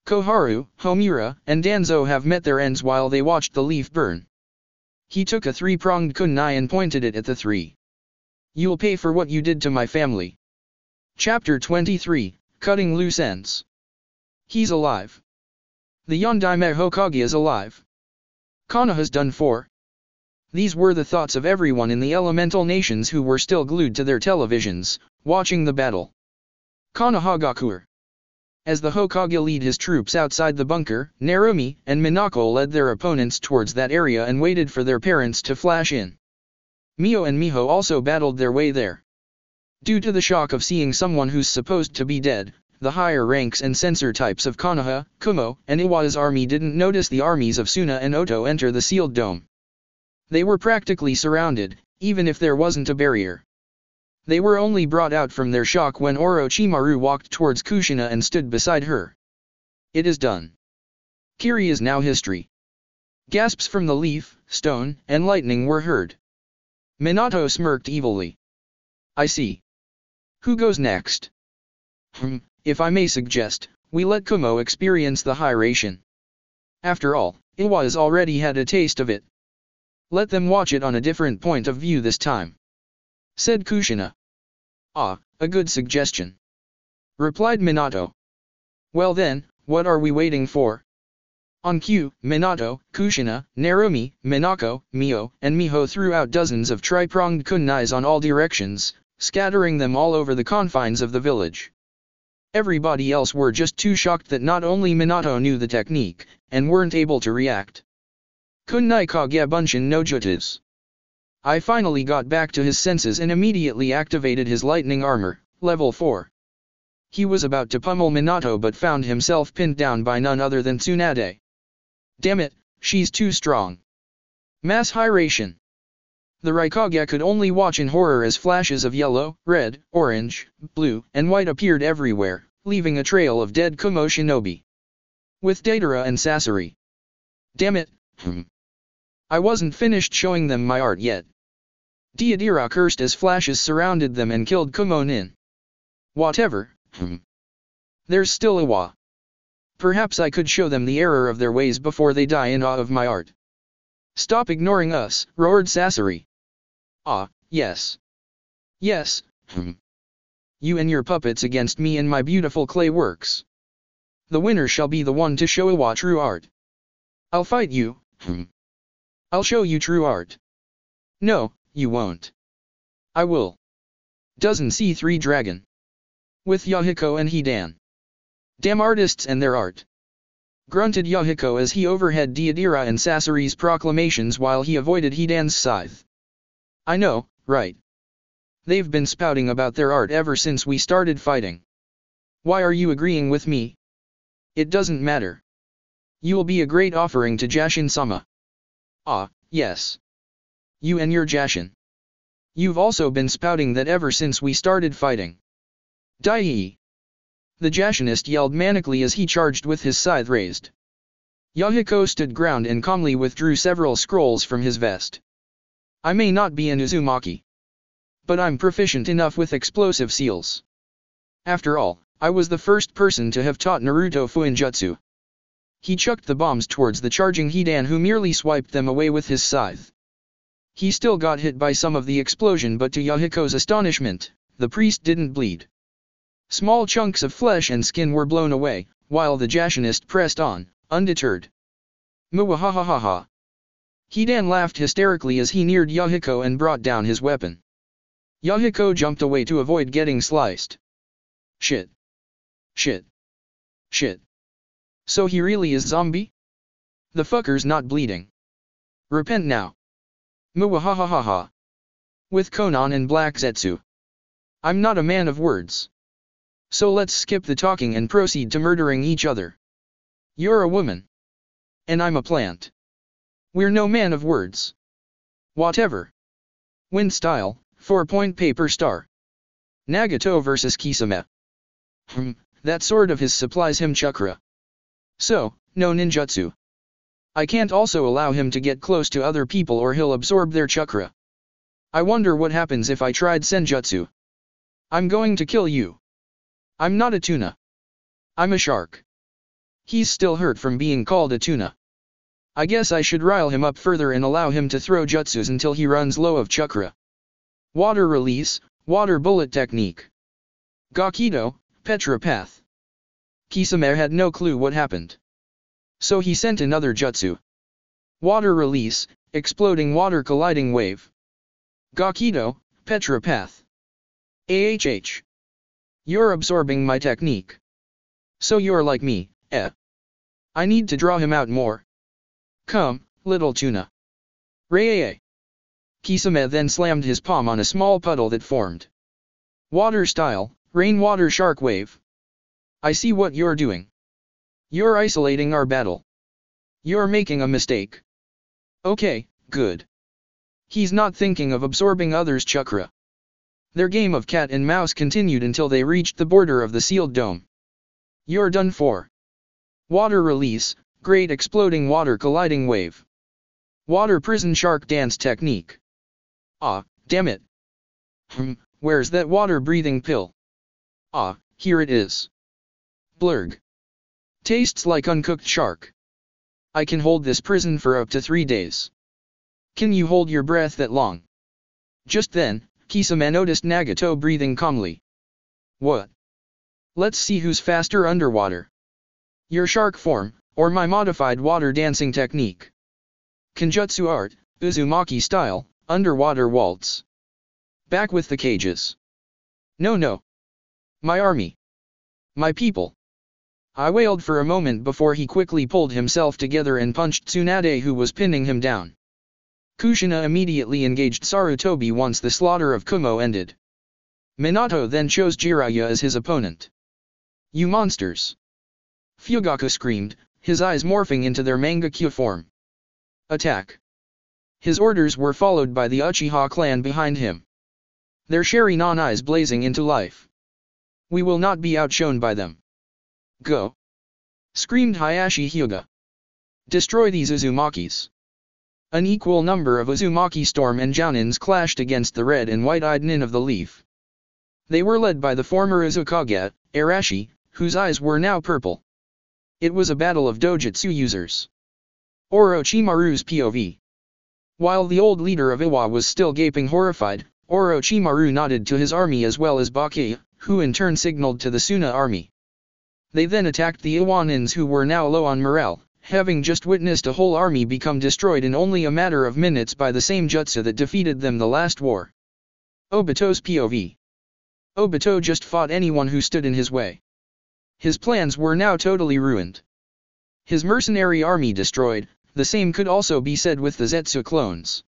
Koharu, Homura, and Danzo have met their ends while they watched the leaf burn. He took a 3-pronged kunai and pointed it at the 3. You'll pay for what you did to my family. Chapter 23, Cutting Loose Ends. He's alive. The Yondaime Hokage is alive. Konoha's done for. These were the thoughts of everyone in the elemental nations who were still glued to their televisions, watching the battle. Konohagakure. As the Hokage led his troops outside the bunker, Narumi and Minako led their opponents towards that area and waited for their parents to flash in. Mio and Miho also battled their way there. Due to the shock of seeing someone who's supposed to be dead, the higher ranks and sensor types of Konoha, Kumo, and Iwa's army didn't notice the armies of Suna and Oto enter the sealed dome. They were practically surrounded, even if there wasn't a barrier. They were only brought out from their shock when Orochimaru walked towards Kushina and stood beside her. It is done. Kiri is now history. Gasps from the leaf, stone, and lightning were heard. Minato smirked evilly. I see. Who goes next? If I may suggest, we let Kumo experience the high ration. After all, Iwa has already had a taste of it. Let them watch it on a different point of view this time. Said Kushina. Ah, a good suggestion. replied Minato. Well then, what are we waiting for? On cue, Minato, Kushina, Narumi, Minako, Mio, and Miho threw out dozens of tri-pronged kunais on all directions, scattering them all over the confines of the village. Everybody else were just too shocked that not only Minato knew the technique, and weren't able to react. Kunai kage bunshin no jutsu. I finally got back to his senses and immediately activated his lightning armor, level 4. He was about to pummel Minato but found himself pinned down by none other than Tsunade. Damn it, she's too strong. Mass Hiration. The Raikage could only watch in horror as flashes of yellow, red, orange, blue, and white appeared everywhere, leaving a trail of dead Kumo shinobi. With Deidara and Sasori. Damn it, I wasn't finished showing them my art yet. Deidara cursed as flashes surrounded them and killed Kumo Nin. Whatever, there's still a wa. Perhaps I could show them the error of their ways before they die in awe of my art. Stop ignoring us, roared Sasori. Ah, yes. Yes, You and your puppets against me and my beautiful clay works. The winner shall be the one to show Iwa true art. I'll fight you, I'll show you true art. No, you won't. I will. Doesn't C3 Dragon. With Yahiko and Hidan. Damn artists and their art. Grunted Yahiko as he overheard Deidara and Sasori's proclamations while he avoided Hidan's scythe. I know, right. They've been spouting about their art ever since we started fighting. Why are you agreeing with me? It doesn't matter. You'll be a great offering to Jashin-sama. Ah, yes. You and your Jashin. You've also been spouting that ever since we started fighting. Dai. The Jashinist yelled manically as he charged with his scythe raised. Yahiko stood ground and calmly withdrew several scrolls from his vest. I may not be an Uzumaki, but I'm proficient enough with explosive seals. After all, I was the first person to have taught Naruto Fuinjutsu. He chucked the bombs towards the charging Hidan who merely swiped them away with his scythe. He still got hit by some of the explosion but to Yahiko's astonishment, the priest didn't bleed. Small chunks of flesh and skin were blown away, while the Jashinist pressed on, undeterred. Muahahaha. Hidan laughed hysterically as he neared Yahiko and brought down his weapon. Yahiko jumped away to avoid getting sliced. Shit. Shit. Shit. So he really is zombie? The fucker's not bleeding. Repent now. Muahahaha. With Konan and Black Zetsu. I'm not a man of words. So let's skip the talking and proceed to murdering each other. You're a woman. And I'm a plant. We're no man of words. Whatever. Win style, 4-point paper star. Nagato vs Kisame. That sort of his supplies him chakra. So, no ninjutsu. I can't also allow him to get close to other people or he'll absorb their chakra. I wonder what happens if I tried senjutsu. I'm going to kill you. I'm not a tuna. I'm a shark. He's still hurt from being called a tuna. I guess I should rile him up further and allow him to throw jutsus until he runs low of chakra. Water release, water bullet technique. Gakido, Petra path. Kisame had no clue what happened. So he sent another jutsu. Water release, exploding water colliding wave. Gakido, Petra path. AHH. You're absorbing my technique. So you're like me, eh? I need to draw him out more. Come, little tuna. Ray. Kisame then slammed his palm on a small puddle that formed. Water style, rainwater shark wave. I see what you're doing. You're isolating our battle. You're making a mistake. Okay, good. He's not thinking of absorbing others' chakra. Their game of cat and mouse continued until they reached the border of the sealed dome. You're done for. Water release, great exploding water colliding wave. Water prison shark dance technique. Ah, damn it. Where's that water breathing pill? Ah, here it is. Blurg. Tastes like uncooked shark. I can hold this prison for up to 3 days. Can you hold your breath that long? Just then, Kisame noticed Nagato breathing calmly. What? Let's see who's faster underwater. Your shark form, or my modified water dancing technique. Kenjutsu art, Uzumaki style, underwater waltz. Back with the cages. No. My army. My people. I wailed for a moment before he quickly pulled himself together and punched Tsunade, who was pinning him down. Kushina immediately engaged Sarutobi once the slaughter of Kumo ended. Minato then chose Jiraiya as his opponent. You monsters! Fugaku screamed, his eyes morphing into their Mangekyo form. Attack! His orders were followed by the Uchiha clan behind him. Their Sharingan eyes blazing into life. We will not be outshone by them. Go! Screamed Hayashi Hyuga. Destroy these Uzumakis. An equal number of Uzumaki Storm and Jounins clashed against the red and white-eyed nin of the leaf. They were led by the former Uzukage, Arashi, whose eyes were now purple. It was a battle of dojutsu users. Orochimaru's POV. While the old leader of Iwa was still gaping horrified, Orochimaru nodded to his army as well as Baki, who in turn signaled to the Suna army. They then attacked the Iwanins, who were now low on morale, having just witnessed a whole army become destroyed in only a matter of minutes by the same jutsu that defeated them the last war. Obito's POV. Obito just fought anyone who stood in his way. His plans were now totally ruined. His mercenary army destroyed. The same could also be said with the Zetsu clones.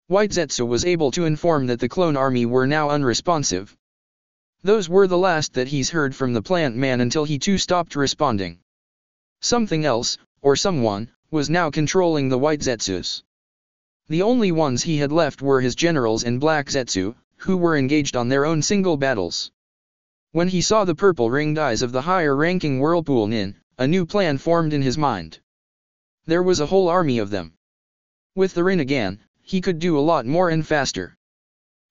White Zetsu was able to inform that the clone army were now unresponsive. Those were the last that he's heard from the plant man until he too stopped responding. Something else, or someone, was now controlling the White Zetsus. The only ones he had left were his generals and Black Zetsu, who were engaged on their own single battles. When he saw the purple-ringed eyes of the higher-ranking Whirlpool Nin, a new plan formed in his mind. There was a whole army of them. With the Rinnegan, he could do a lot more and faster.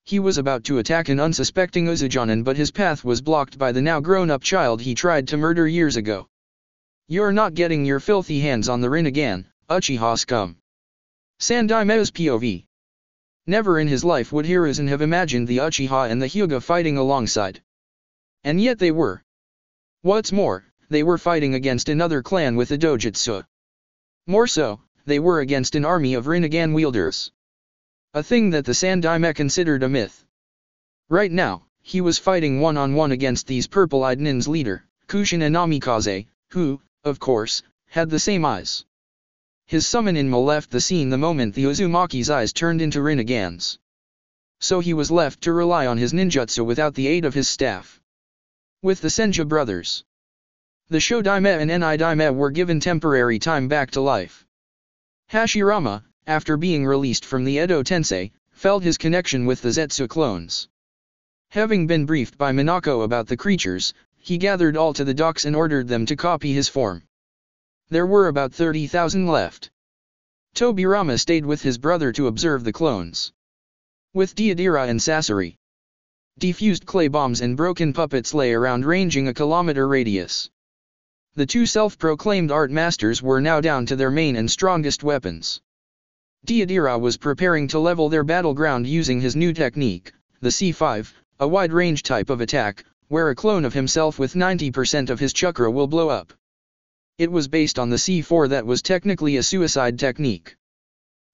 He was about to attack an unsuspecting Uzujonin, but his path was blocked by the now grown-up child he tried to murder years ago. You're not getting your filthy hands on the Rinnegan, Uchiha scum. Sandaime's POV. Never in his life would Hiruzen have imagined the Uchiha and the Hyuga fighting alongside. And yet they were. What's more, they were fighting against another clan with a dojutsu. More so, they were against an army of Rinnegan wielders. A thing that the Sandaime considered a myth. Right now, he was fighting one-on-one against these purple-eyed nin's leader, Kushina Namikaze, who, of course, had the same eyes. His summon-inma left the scene the moment the Uzumaki's eyes turned into Rinnegans. So he was left to rely on his ninjutsu without the aid of his staff. With the Senja brothers, the Shodaime and Nidaime were given temporary time back to life. Hashirama, after being released from the Edo Tensei, felt his connection with the Zetsu clones. Having been briefed by Minako about the creatures, he gathered all to the docks and ordered them to copy his form. There were about 30,000 left. Tobirama stayed with his brother to observe the clones. With Deidara and Sasori, defused clay bombs and broken puppets lay around, ranging a kilometer radius. The two self-proclaimed art masters were now down to their main and strongest weapons. Deidara was preparing to level their battleground using his new technique, the C5, a wide-range type of attack, where a clone of himself with 90% of his chakra will blow up. It was based on the C4 that was technically a suicide technique.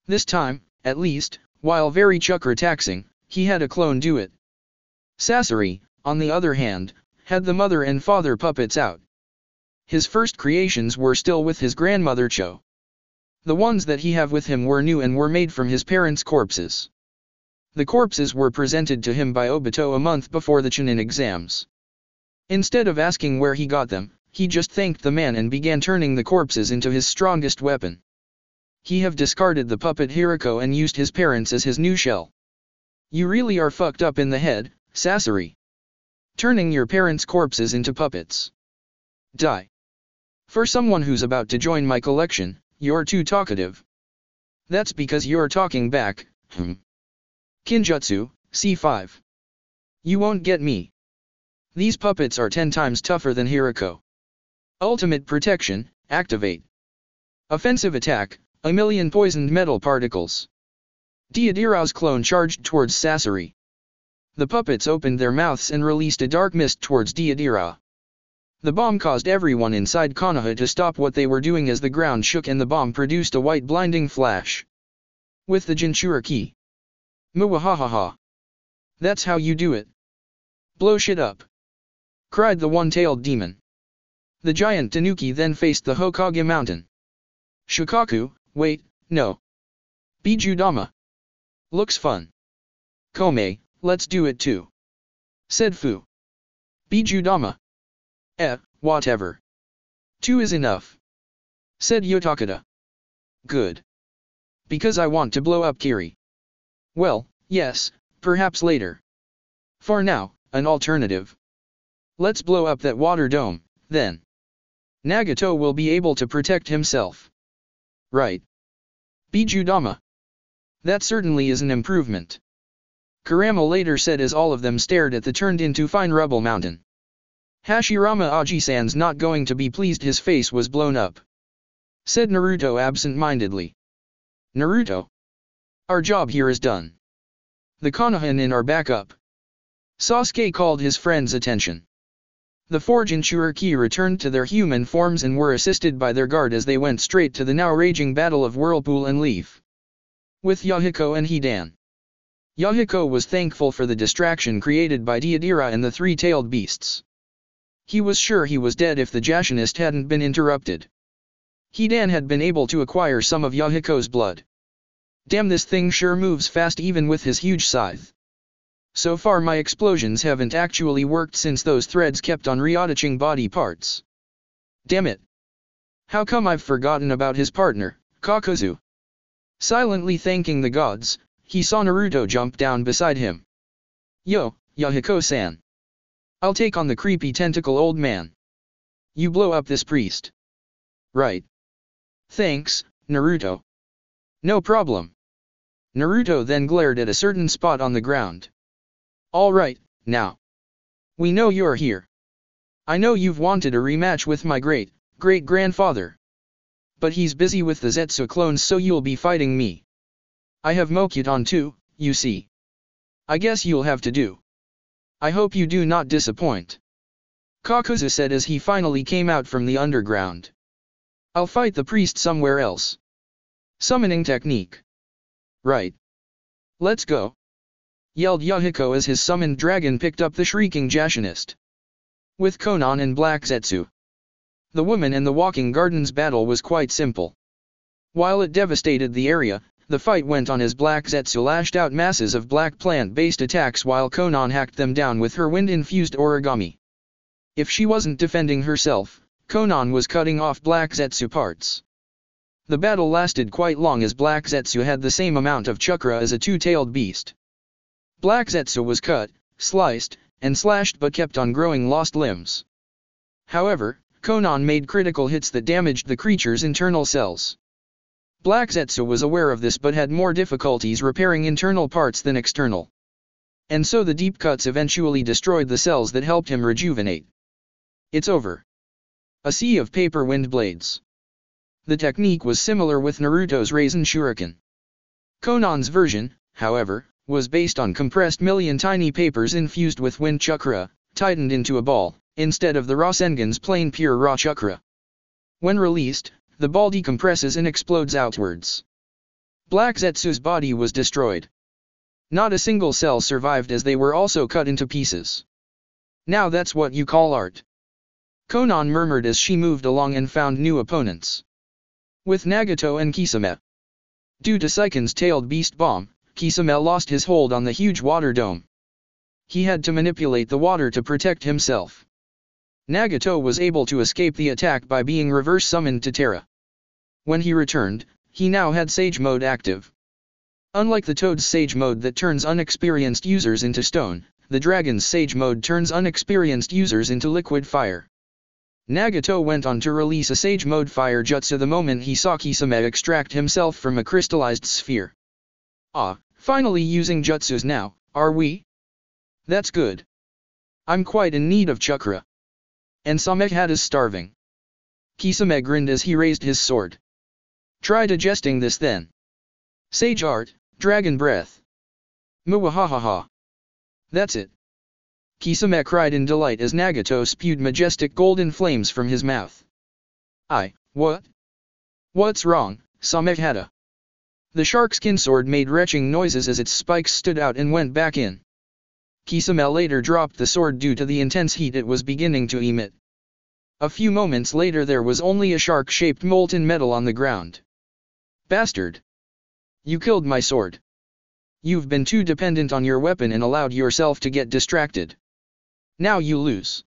This time, at least, while very chakra taxing, he had a clone do it. Sasori, on the other hand, had the mother and father puppets out. His first creations were still with his grandmother Cho. The ones that he have with him were new and were made from his parents' corpses. The corpses were presented to him by Obito a month before the Chunin exams. Instead of asking where he got them, he just thanked the man and began turning the corpses into his strongest weapon. He have discarded the puppet Hiriko and used his parents as his new shell. You really are fucked up in the head, Sasori. Turning your parents' corpses into puppets. Die. For someone who's about to join my collection, you're too talkative. That's because you're talking back, Kinjutsu, C5. You won't get me. These puppets are 10 times tougher than Hiriko. Ultimate protection, activate. Offensive attack, 1,000,000 poisoned metal particles. Deidara's clone charged towards Sasori. The puppets opened their mouths and released a dark mist towards Deidara. The bomb caused everyone inside Konoha to stop what they were doing as the ground shook and the bomb produced a white blinding flash. With the Jinchuriki. Mwahahaha. That's how you do it. Blow shit up. Cried the one-tailed demon. The giant Tanuki then faced the Hokage mountain. Shukaku, wait, no. Bijudama. Looks fun. Kome, let's do it too. Said Fu. Bijudama. Whatever. 2 is enough. Said Yotakata. Good. Because I want to blow up Kiri. Well, yes, perhaps later. For now, an alternative. Let's blow up that water dome, then. Nagato will be able to protect himself. Right. Bijudama. That certainly is an improvement. Kurama later said as all of them stared at the turned into fine rubble mountain. Hashirama Aji-san's not going to be pleased, his face was blown up. Said Naruto absent-mindedly. Naruto. Our job here is done. The Konoha are back up. Sasuke called his friend's attention. The 4 Jinchuriki returned to their human forms and were assisted by their guard as they went straight to the now raging battle of Whirlpool and Leaf. With Yahiko and Hidan. Yahiko was thankful for the distraction created by Deidara and the 3-tailed beasts. He was sure he was dead if the Jashinist hadn't been interrupted. Hidan had been able to acquire some of Yahiko's blood. Damn, this thing sure moves fast even with his huge scythe. So far my explosions haven't actually worked since those threads kept on reattaching body parts. Damn it. How come I've forgotten about his partner, Kakuzu? Silently thanking the gods, he saw Naruto jump down beside him. Yo, Yahiko-san. I'll take on the creepy tentacle old man. You blow up this priest. Right. Thanks, Naruto. No problem. Naruto then glared at a certain spot on the ground. All right, now. We know you're here. I know you've wanted a rematch with my great-grandfather. But he's busy with the Zetsu clones, so you'll be fighting me. I have Mokuton too, you see. I guess you'll have to do. I hope you do not disappoint. Kakuzu said as he finally came out from the underground. I'll fight the priest somewhere else. Summoning technique. Right. Let's go. Yelled Yahiko as his summoned dragon picked up the shrieking Jashinist. With Konan and Black Zetsu. The woman and the walking gardens battle was quite simple. While it devastated the area, the fight went on as Black Zetsu lashed out masses of black plant-based attacks while Konan hacked them down with her wind-infused origami. If she wasn't defending herself, Konan was cutting off Black Zetsu parts. The battle lasted quite long as Black Zetsu had the same amount of chakra as a 2-tailed beast. Black Zetsu was cut, sliced, and slashed but kept on growing lost limbs. However, Konan made critical hits that damaged the creature's internal cells. Black Zetsu was aware of this but had more difficulties repairing internal parts than external. And so the deep cuts eventually destroyed the cells that helped him rejuvenate. It's over. A sea of paper wind blades. The technique was similar with Naruto's Raisin Shuriken. Konan's version, however, was based on compressed million tiny papers infused with wind chakra, tightened into a ball, instead of the Rasengan's plain pure raw chakra. When released, the ball decompresses and explodes outwards. Black Zetsu's body was destroyed. Not a single cell survived as they were also cut into pieces. Now that's what you call art. Konan murmured as she moved along and found new opponents. With Nagato and Kisame. Due to Seiken's tailed beast bomb, Kisame lost his hold on the huge water dome. He had to manipulate the water to protect himself. Nagato was able to escape the attack by being reverse summoned to Terra. When he returned, he now had Sage Mode active. Unlike the Toad's Sage Mode that turns unexperienced users into stone, the Dragon's Sage Mode turns unexperienced users into liquid fire. Nagato went on to release a Sage Mode fire jutsu the moment he saw Kisame extract himself from a crystallized sphere. Ah, finally using jutsus now, are we? That's good. I'm quite in need of chakra. And Samehat is starving. Kisame grinned as he raised his sword. Try digesting this then. Sage Art, Dragon Breath. Muwahahaha. That's it. Kisame cried in delight as Nagato spewed majestic golden flames from his mouth. What? What's wrong, Samehada? The sharkskin sword made retching noises as its spikes stood out and went back in. Kisame later dropped the sword due to the intense heat it was beginning to emit. A few moments later there was only a shark-shaped molten metal on the ground. Bastard! You killed my sword. You've been too dependent on your weapon and allowed yourself to get distracted. Now you lose.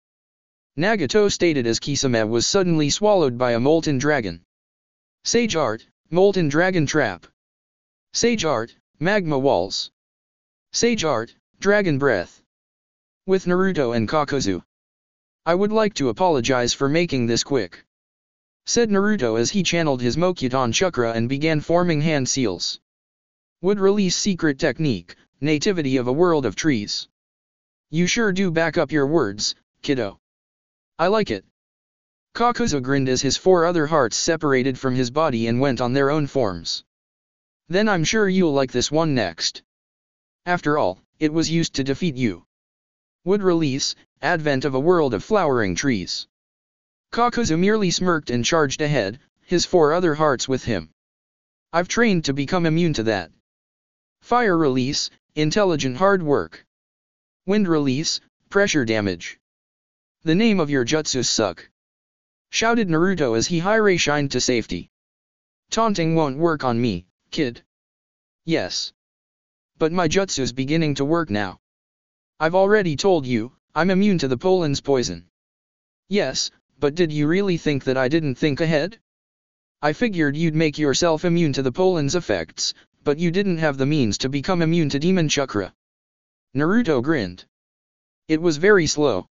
Nagato stated as Kisame was suddenly swallowed by a molten dragon. Sage Art, Molten Dragon Trap. Sage Art, Magma Walls. Sage Art, Dragon Breath. With Naruto and Kakuzu. I would like to apologize for making this quick, said Naruto as he channeled his Mokuton chakra and began forming hand seals. Would release secret technique, nativity of a world of trees. You sure do back up your words, kiddo. I like it. Kakuzu grinned as his 4 other hearts separated from his body and went on their own forms. Then I'm sure you'll like this one next. After all, it was used to defeat you. Would release, advent of a world of flowering trees. Kakuzu merely smirked and charged ahead, his 4 other hearts with him. I've trained to become immune to that. Fire release, intelligent hard work. Wind release, pressure damage. The name of your jutsus suck, shouted Naruto as he high-ray shined to safety. Taunting won't work on me, kid. Yes. But my jutsu's beginning to work now. I've already told you, I'm immune to the pollen's poison. Yes, but did you really think that I didn't think ahead? I figured you'd make yourself immune to the pollen's effects, but you didn't have the means to become immune to demon chakra. Naruto grinned. It was very slow.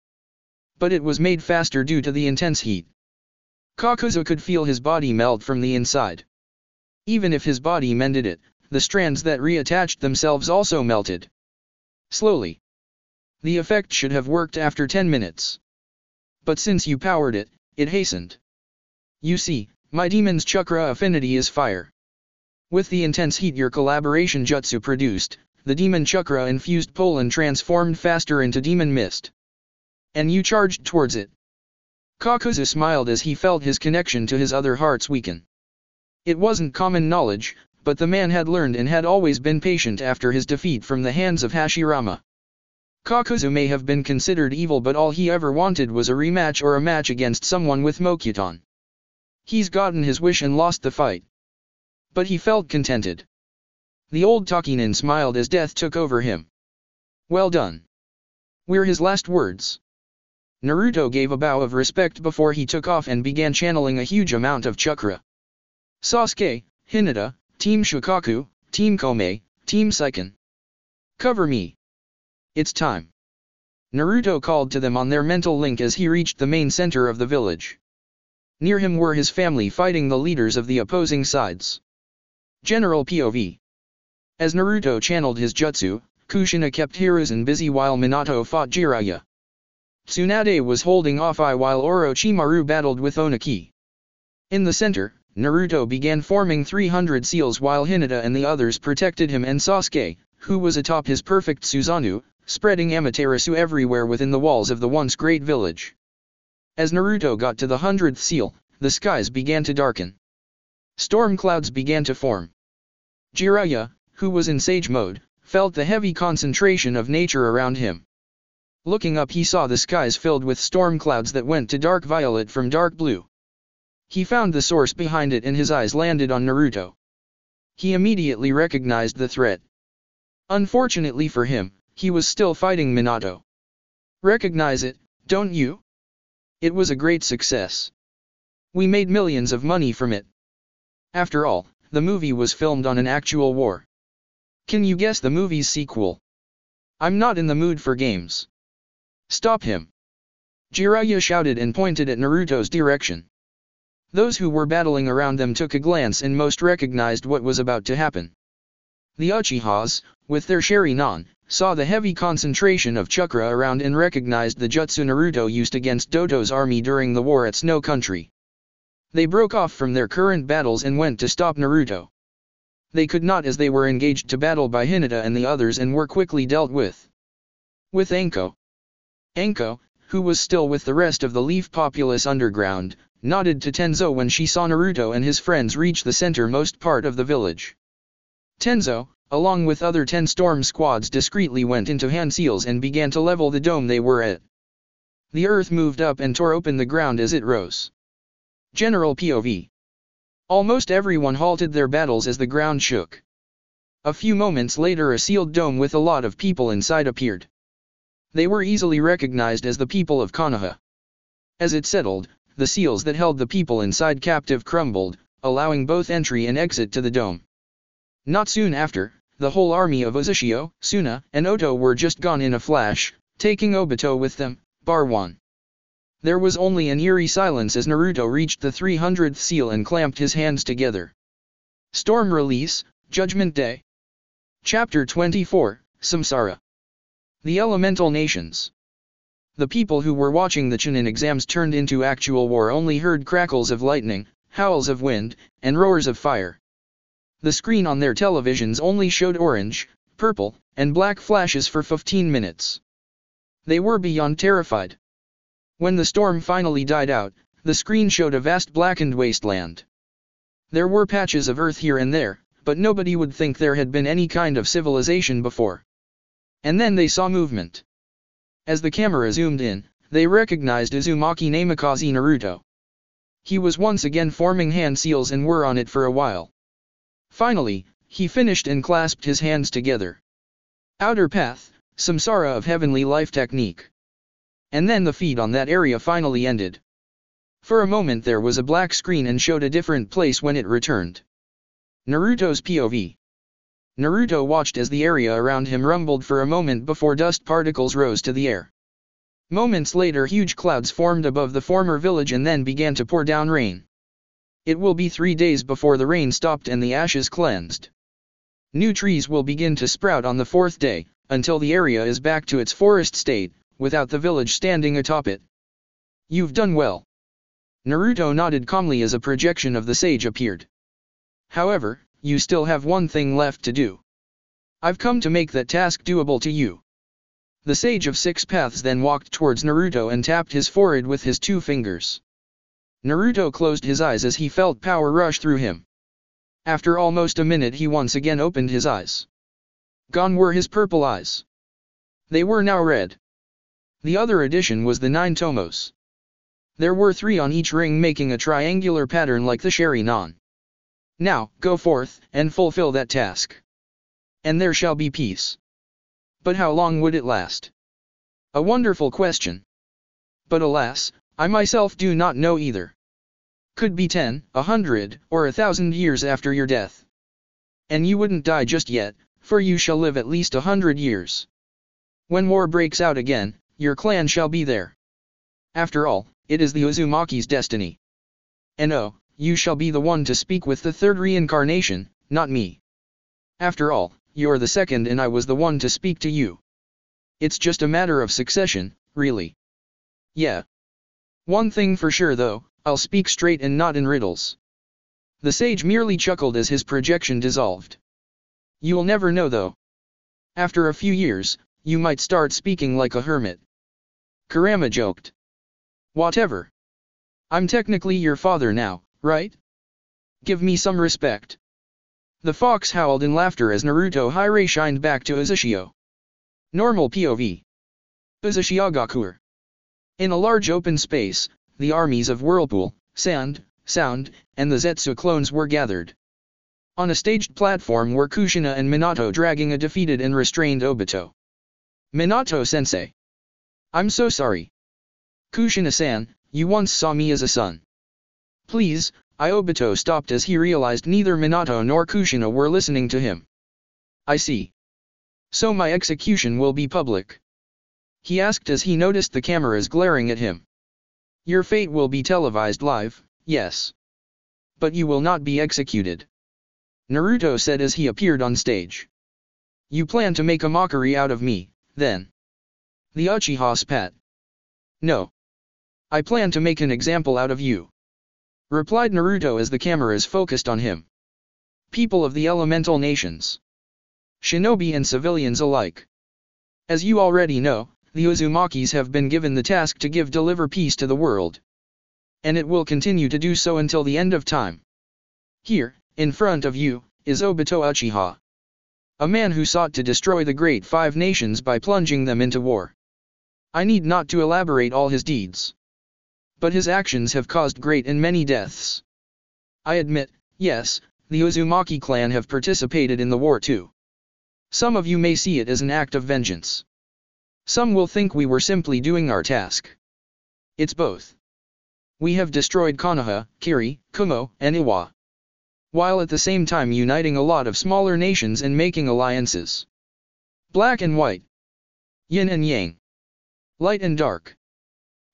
But it was made faster due to the intense heat. Kakuzu could feel his body melt from the inside. Even if his body mended it, the strands that reattached themselves also melted. Slowly. The effect should have worked after 10 minutes. But since you powered it, it hastened. You see, my demon's chakra affinity is fire. With the intense heat your collaboration jutsu produced, the demon chakra-infused pollen transformed faster into demon mist. And you charged towards it. Kakuzu smiled as he felt his connection to his other hearts weaken. It wasn't common knowledge, but the man had learned and had always been patient after his defeat from the hands of Hashirama. Kakuzu may have been considered evil, but all he ever wanted was a rematch or a match against someone with Mokuton. He's gotten his wish and lost the fight. But he felt contented. The old Takinen smiled as death took over him. Well done. We're his last words. Naruto gave a bow of respect before he took off and began channeling a huge amount of chakra. Sasuke, Hinata, Team Shukaku, Team Kome, Team Seiken. Cover me. It's time. Naruto called to them on their mental link as he reached the main center of the village. Near him were his family fighting the leaders of the opposing sides. General POV. As Naruto channeled his jutsu, Kushina kept Hiruzen busy while Minato fought Jiraiya. Tsunade was holding off while Orochimaru battled with Oniki. In the center, Naruto began forming 300 seals while Hinata and the others protected him, and Sasuke, who was atop his perfect Susanoo, spreading Amaterasu everywhere within the walls of the once great village. As Naruto got to the 100th seal, the skies began to darken. Storm clouds began to form. Jiraiya, who was in sage mode, felt the heavy concentration of nature around him. Looking up he saw the skies filled with storm clouds that went to dark violet from dark blue. He found the source behind it and his eyes landed on Naruto. He immediately recognized the threat. Unfortunately for him, he was still fighting Minato. Recognize it, don't you? It was a great success. We made millions of money from it. After all, the movie was filmed on an actual war. Can you guess the movie's sequel? I'm not in the mood for games. Stop him. Jiraiya shouted and pointed at Naruto's direction. Those who were battling around them took a glance and most recognized what was about to happen. The Uchihas, with their Sharingan, saw the heavy concentration of chakra around and recognized the jutsu Naruto used against Doto's army during the war at Snow Country. They broke off from their current battles and went to stop Naruto. They could not, as they were engaged to battle by Hinata and the others and were quickly dealt with. With Anko. Anko, who was still with the rest of the Leaf populace underground, nodded to Tenzo when she saw Naruto and his friends reach the centermost part of the village. Tenzo, along with other 10 storm squads, discreetly went into hand seals and began to level the dome they were at. The earth moved up and tore open the ground as it rose. General POV. Almost everyone halted their battles as the ground shook. A few moments later a sealed dome with a lot of people inside appeared. They were easily recognized as the people of Konoha. As it settled, the seals that held the people inside captive crumbled, allowing both entry and exit to the dome. Not soon after, the whole army of Uzushio, Suna, and Oto were just gone in a flash, taking Obito with them, bar one. There was only an eerie silence as Naruto reached the 300th seal and clamped his hands together. Storm Release, Judgment Day. Chapter 24, Samsara. The Elemental Nations. The people who were watching the Chunin exams turned into actual war only heard crackles of lightning, howls of wind, and roars of fire. The screen on their televisions only showed orange, purple, and black flashes for 15 minutes. They were beyond terrified. When the storm finally died out, the screen showed a vast blackened wasteland. There were patches of earth here and there, but nobody would think there had been any kind of civilization before. And then they saw movement. As the camera zoomed in, they recognized Uzumaki Namikaze Naruto. He was once again forming hand seals and were on it for a while. Finally, he finished and clasped his hands together. Outer Path, Samsara of Heavenly Life Technique. And then the feed on that area finally ended. For a moment there was a black screen and showed a different place when it returned. Naruto's POV. Naruto watched as the area around him rumbled for a moment before dust particles rose to the air. Moments later huge clouds formed above the former village and then began to pour down rain. It will be 3 days before the rain stopped and the ashes cleansed. New trees will begin to sprout on the 4th day, until the area is back to its forest state, without the village standing atop it. You've done well. Naruto nodded calmly as a projection of the sage appeared. However, you still have one thing left to do. I've come to make that task doable to you. The Sage of 6 Paths then walked towards Naruto and tapped his forehead with his 2 fingers. Naruto closed his eyes as he felt power rush through him. After almost a minute he once again opened his eyes. Gone were his purple eyes. They were now red. The other addition was the 9 tomos. There were 3 on each ring making a triangular pattern like the Sharingan. Now, go forth, and fulfill that task. And there shall be peace. But how long would it last? A wonderful question. But alas, I myself do not know either. Could be 10, 100, or 1,000 years after your death. And you wouldn't die just yet, for you shall live at least 100 years. When war breaks out again, your clan shall be there. After all, it is the Uzumaki's destiny. And oh, you shall be the one to speak with the 3rd reincarnation, not me. After all, you're the 2nd and I was the one to speak to you. It's just a matter of succession, really. Yeah. One thing for sure though, I'll speak straight and not in riddles. The sage merely chuckled as his projection dissolved. You'll never know though. After a few years, you might start speaking like a hermit. Kurama joked. Whatever. I'm technically your father now, right? Give me some respect. The fox howled in laughter as Naruto Hire shined back to Uzushio. Normal POV. Uzushiagakur. In a large open space, the armies of Whirlpool, Sand, Sound, and the Zetsu clones were gathered. On a staged platform were Kushina and Minato dragging a defeated and restrained Obito. Minato-sensei. I'm so sorry. Kushina-san, you once saw me as a son. Please, Obito stopped as he realized neither Minato nor Kushina were listening to him. I see. So my execution will be public? He asked as he noticed the cameras glaring at him. Your fate will be televised live, yes. But you will not be executed. Naruto said as he appeared on stage. You plan to make a mockery out of me, then? The Uchiha spat. No. I plan to make an example out of you. Replied Naruto as the cameras focused on him. People of the elemental nations. Shinobi and civilians alike. As you already know, the Uzumakis have been given the task to deliver peace to the world. And it will continue to do so until the end of time. Here, in front of you, is Obito Uchiha. A man who sought to destroy the great five nations by plunging them into war. I need not to elaborate all his deeds. But his actions have caused great and many deaths. I admit, yes, the Uzumaki clan have participated in the war too. Some of you may see it as an act of vengeance. Some will think we were simply doing our task. It's both. We have destroyed Konoha, Kiri, Kumo, and Iwa. While at the same time uniting a lot of smaller nations and making alliances. Black and white. Yin and yang. Light and dark.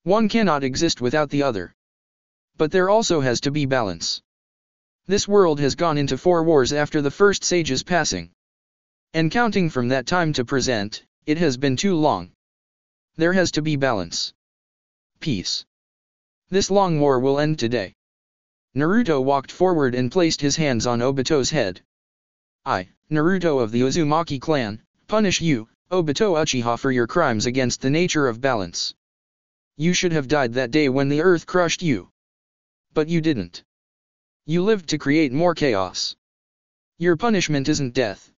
One cannot exist without the other. But there also has to be balance. This world has gone into 4 wars after the first sage's passing. And counting from that time to present, it has been too long. There has to be balance. Peace. This long war will end today. Naruto walked forward and placed his hands on Obito's head. I, Naruto of the Uzumaki clan, punish you, Obito Uchiha, for your crimes against the nature of balance. You should have died that day when the earth crushed you. But you didn't. You lived to create more chaos. Your punishment isn't death.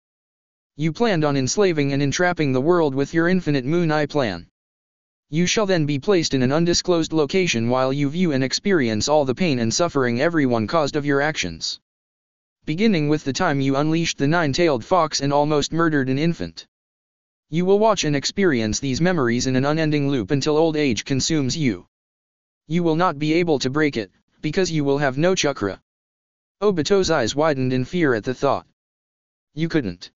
You planned on enslaving and entrapping the world with your infinite moon eye plan. You shall then be placed in an undisclosed location while you view and experience all the pain and suffering everyone caused of your actions. Beginning with the time you unleashed the 9-tailed fox and almost murdered an infant. You will watch and experience these memories in an unending loop until old age consumes you. You will not be able to break it, because you will have no chakra. Obito's eyes widened in fear at the thought. You couldn't.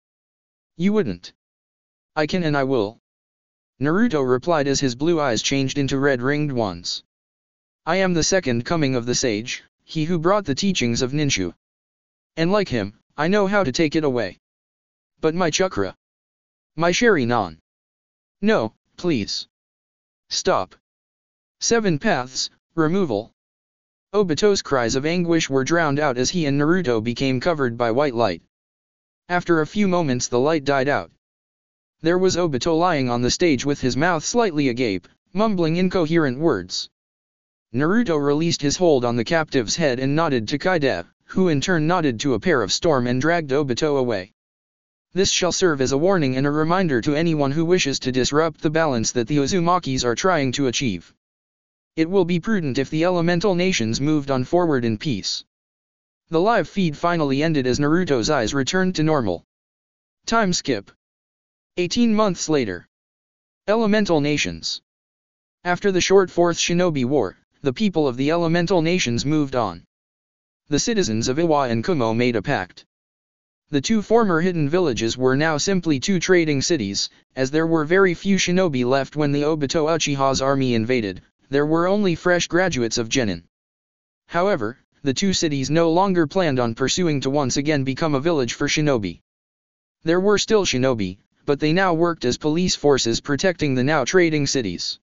You wouldn't. I can and I will. Naruto replied as his blue eyes changed into red ringed ones. I am the second coming of the sage, he who brought the teachings of Ninshu. And like him, I know how to take it away. But my chakra. My Sharingan. No, please. Stop. 7 paths, removal. Obito's cries of anguish were drowned out as he and Naruto became covered by white light. After a few moments the light died out. There was Obito lying on the stage with his mouth slightly agape, mumbling incoherent words. Naruto released his hold on the captive's head and nodded to Kaide, who in turn nodded to a pair of Storm and dragged Obito away. This shall serve as a warning and a reminder to anyone who wishes to disrupt the balance that the Uzumakis are trying to achieve. It will be prudent if the elemental nations moved on forward in peace. The live feed finally ended as Naruto's eyes returned to normal. Time skip. 18 months later. Elemental Nations. After the short 4th Shinobi War, the people of the elemental nations moved on. The citizens of Iwa and Kumo made a pact. The 2 former hidden villages were now simply 2 trading cities, as there were very few shinobi left when the Obito Uchiha's army invaded. There were only fresh graduates of Genin. However, the 2 cities no longer planned on pursuing to once again become a village for shinobi. There were still shinobi, but they now worked as police forces protecting the now trading cities.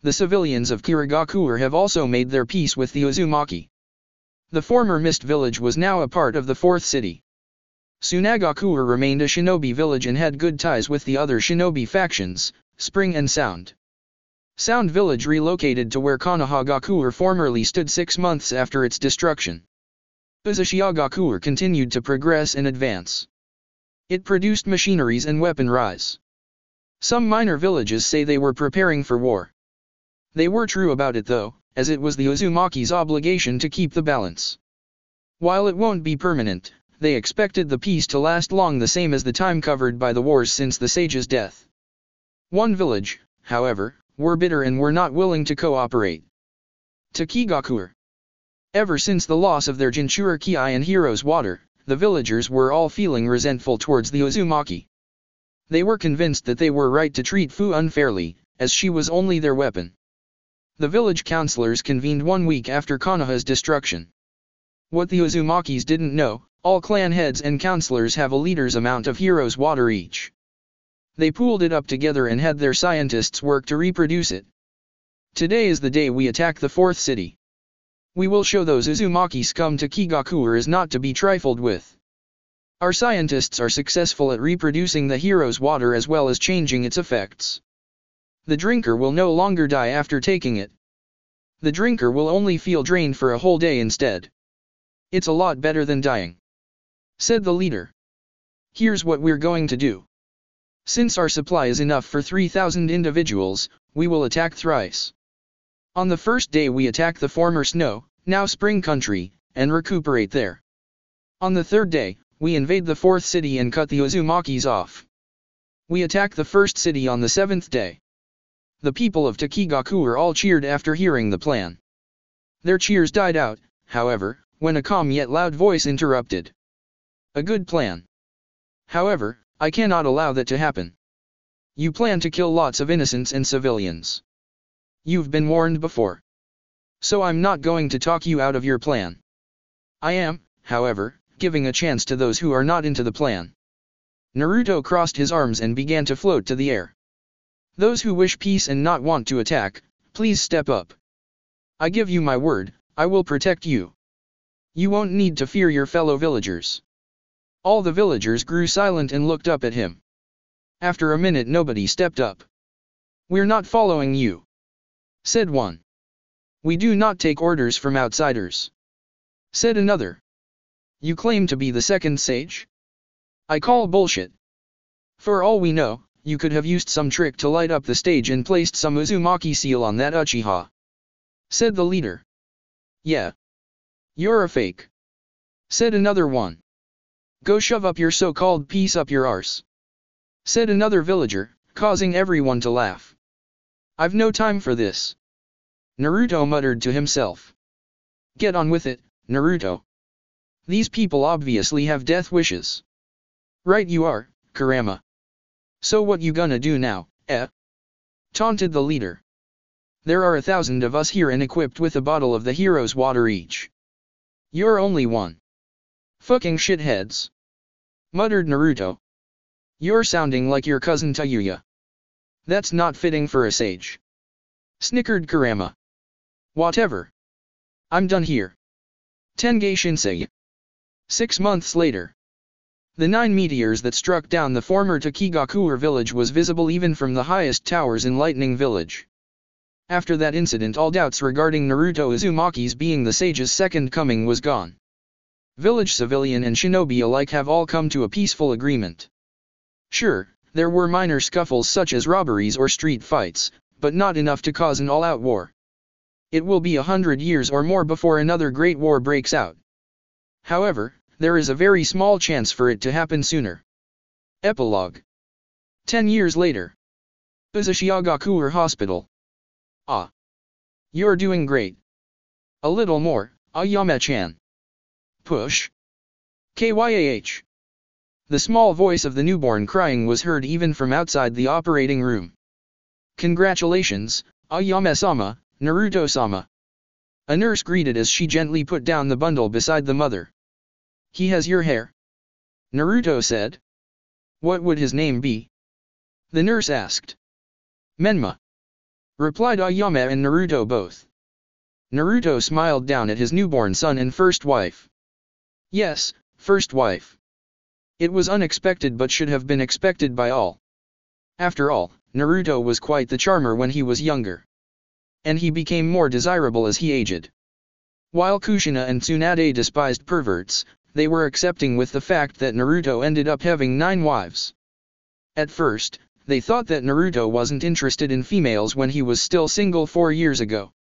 The civilians of Kirigakure have also made their peace with the Uzumaki. The former Mist Village was now a part of the 4th city. Sunagakure remained a shinobi village and had good ties with the other shinobi factions, Spring and Sound. Sound Village relocated to where Konohagakure formerly stood 6 months after its destruction. Uzushiagakure continued to progress and advance. It produced machineries and weapon rise. Some minor villages say they were preparing for war. They were true about it though, as it was the Uzumaki's obligation to keep the balance. While it won't be permanent, they expected the peace to last long, the same as the time covered by the wars since the sage's death. One village, however, were bitter and were not willing to cooperate. Takigakure. Ever since the loss of their Jinchuriki Ki and Hero's Water, the villagers were all feeling resentful towards the Uzumaki. They were convinced that they were right to treat Fu unfairly, as she was only their weapon. The village councillors convened 1 week after Konoha's destruction. What the Uzumakis didn't know, all clan heads and councillors have a leader's amount of Hero's Water each. They pooled it up together and had their scientists work to reproduce it. Today is the day we attack the 4th city. We will show those Uzumaki scum Takigakure is not to be trifled with. Our scientists are successful at reproducing the Hero's Water as well as changing its effects. The drinker will no longer die after taking it. The drinker will only feel drained for a whole day instead. It's a lot better than dying, said the leader. Here's what we're going to do. Since our supply is enough for 3,000 individuals, we will attack thrice. On the first day we attack the former snow, now spring country, and recuperate there. On the third day, we invade the fourth city and cut the Uzumakis off. We attack the first city on the seventh day. The people of Takigaku all cheered after hearing the plan. Their cheers died out, however, when a calm yet loud voice interrupted. A good plan. However, I cannot allow that to happen. You plan to kill lots of innocents and civilians. You've been warned before. So I'm not going to talk you out of your plan. I am, however, giving a chance to those who are not into the plan. Naruto crossed his arms and began to float to the air. Those who wish peace and not want to attack, please step up. I give you my word, I will protect you. You won't need to fear your fellow villagers. All the villagers grew silent and looked up at him. After a minute nobody stepped up. We're not following you, said one. We do not take orders from outsiders, said another. You claim to be the second sage? I call bullshit. For all we know, you could have used some trick to light up the stage and placed some Uzumaki seal on that Uchiha, said the leader. Yeah. You're a fake, said another one. Go shove up your so-called peace up your arse, said another villager, causing everyone to laugh. I've no time for this, Naruto muttered to himself. Get on with it, Naruto. These people obviously have death wishes. Right you are, Kurama. So what you gonna do now, eh? Taunted the leader. There are 1,000 of us here and equipped with a bottle of the hero's water each. You're only one. Fucking shitheads, muttered Naruto. You're sounding like your cousin Tayuya. That's not fitting for a sage, snickered Kurama. Whatever. I'm done here. Tenge Shinsei. 6 months later. The 9 meteors that struck down the former Takigaku village was visible even from the highest towers in Lightning Village. After that incident all doubts regarding Naruto Uzumaki's being the sage's second coming was gone. Village civilian and shinobi alike have all come to a peaceful agreement. Sure, there were minor scuffles such as robberies or street fights, but not enough to cause an all-out war. It will be 100 years or more before another great war breaks out. However, there is a very small chance for it to happen sooner. Epilogue. 10 years later. Uzushiagaku Hospital. Ah. You're doing great. A little more, Ayame-chan. Push. KYAH. The small voice of the newborn crying was heard even from outside the operating room. Congratulations, Ayame-sama, Naruto-sama. A nurse greeted as she gently put down the bundle beside the mother. He has your hair, Naruto said. What would his name be? The nurse asked. Menma, replied Ayame and Naruto both. Naruto smiled down at his newborn son and first wife. Yes, first wife. It was unexpected but should have been expected by all. After all, Naruto was quite the charmer when he was younger. And he became more desirable as he aged. While Kushina and Tsunade despised perverts, they were accepting with the fact that Naruto ended up having 9 wives. At first, they thought that Naruto wasn't interested in females when he was still single 4 years ago.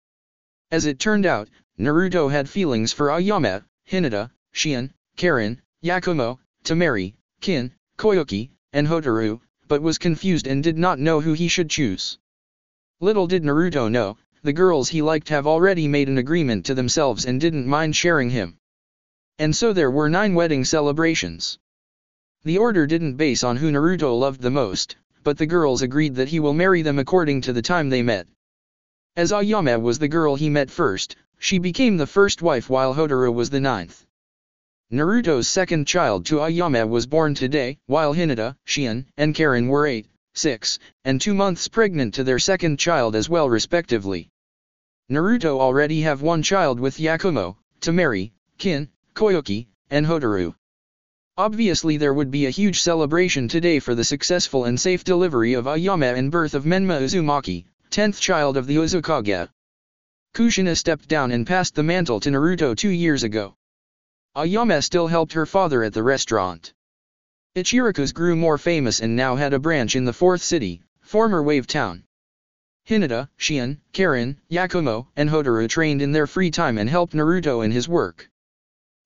As it turned out, Naruto had feelings for Ayame, Hinata, Shion, Karin, Yakumo, Tamari, Kin, Koyuki, and Hotaru, but was confused and did not know who he should choose. Little did Naruto know, the girls he liked have already made an agreement to themselves and didn't mind sharing him. And so there were 9 wedding celebrations. The order didn't base on who Naruto loved the most, but the girls agreed that he will marry them according to the time they met. As Ayame was the girl he met first, she became the first wife while Hotaru was the 9th. Naruto's second child to Ayame was born today, while Hinata, Shion, and Karin were 8, 6, and 2 months pregnant to their second child as well respectively. Naruto already have 1 child with Yakumo, Tamari, Kin, Koyuki, and Hotaru. Obviously there would be a huge celebration today for the successful and safe delivery of Ayame and birth of Menma Uzumaki, 10th child of the Uzukage. Kushina stepped down and passed the mantle to Naruto 2 years ago. Ayame still helped her father at the restaurant. Ichiraku's grew more famous and now had a branch in the 4th city, former Wave Town. Hinata, Shion, Karen, Yakumo, and Hotaru trained in their free time and helped Naruto in his work.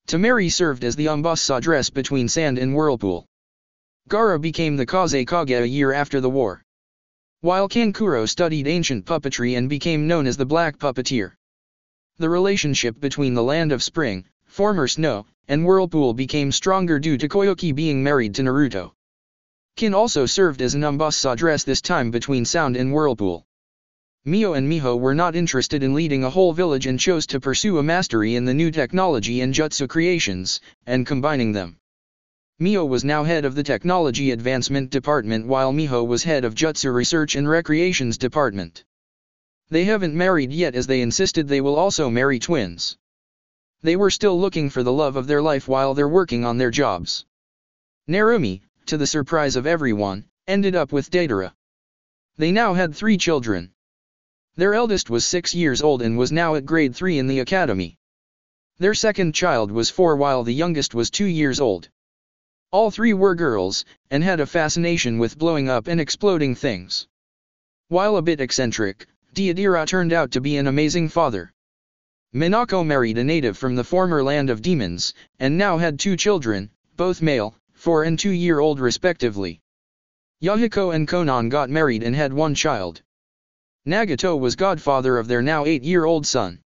Tamari served as the ambassadress between Sand and Whirlpool. Gara became the Kazekage a year after the war. While Kankuro studied ancient puppetry and became known as the Black Puppeteer. The relationship between the Land of Spring, former Snow, and Whirlpool became stronger due to Koyuki being married to Naruto. Kin also served as an ambassadress this time between Sound and Whirlpool. Mio and Miho were not interested in leading a whole village and chose to pursue a mastery in the new technology and jutsu creations, and combining them. Mio was now head of the Technology Advancement Department while Miho was head of Jutsu Research and Recreations Department. They haven't married yet as they insisted they will also marry twins. They were still looking for the love of their life while they're working on their jobs. Narumi, to the surprise of everyone, ended up with Deidara. They now had 3 children. Their eldest was 6 years old and was now at grade 3 in the academy. Their second child was 4 while the youngest was 2 years old. All 3 were girls, and had a fascination with blowing up and exploding things. While a bit eccentric, Deidara turned out to be an amazing father. Minako married a native from the former Land of Demons, and now had 2 children, both male, 4 and 2-year-old respectively. Yahiko and Konan got married and had 1 child. Nagato was godfather of their now 8-year-old son.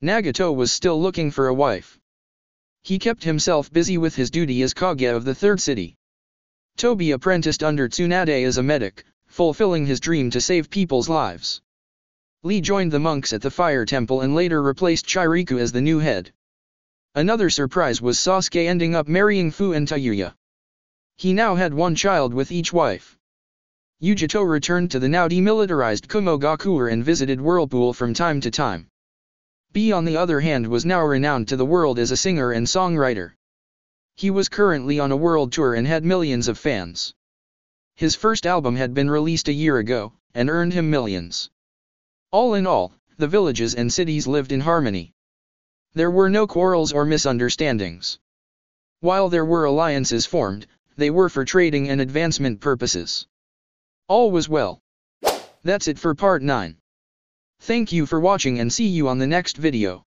Nagato was still looking for a wife. He kept himself busy with his duty as Kage of the 3rd city. Tobi apprenticed under Tsunade as a medic, fulfilling his dream to save people's lives. Lee joined the monks at the fire temple and later replaced Chiriku as the new head. Another surprise was Sasuke ending up marrying Fu and Tayuya. He now had 1 child with each wife. Yujito returned to the now demilitarized Kumogakure and visited Whirlpool from time to time. B on the other hand was now renowned to the world as a singer and songwriter. He was currently on a world tour and had millions of fans. His first album had been released a year ago, and earned him millions. All in all, the villages and cities lived in harmony. There were no quarrels or misunderstandings. While there were alliances formed, they were for trading and advancement purposes. All was well. That's it for part 9. Thank you for watching and see you on the next video.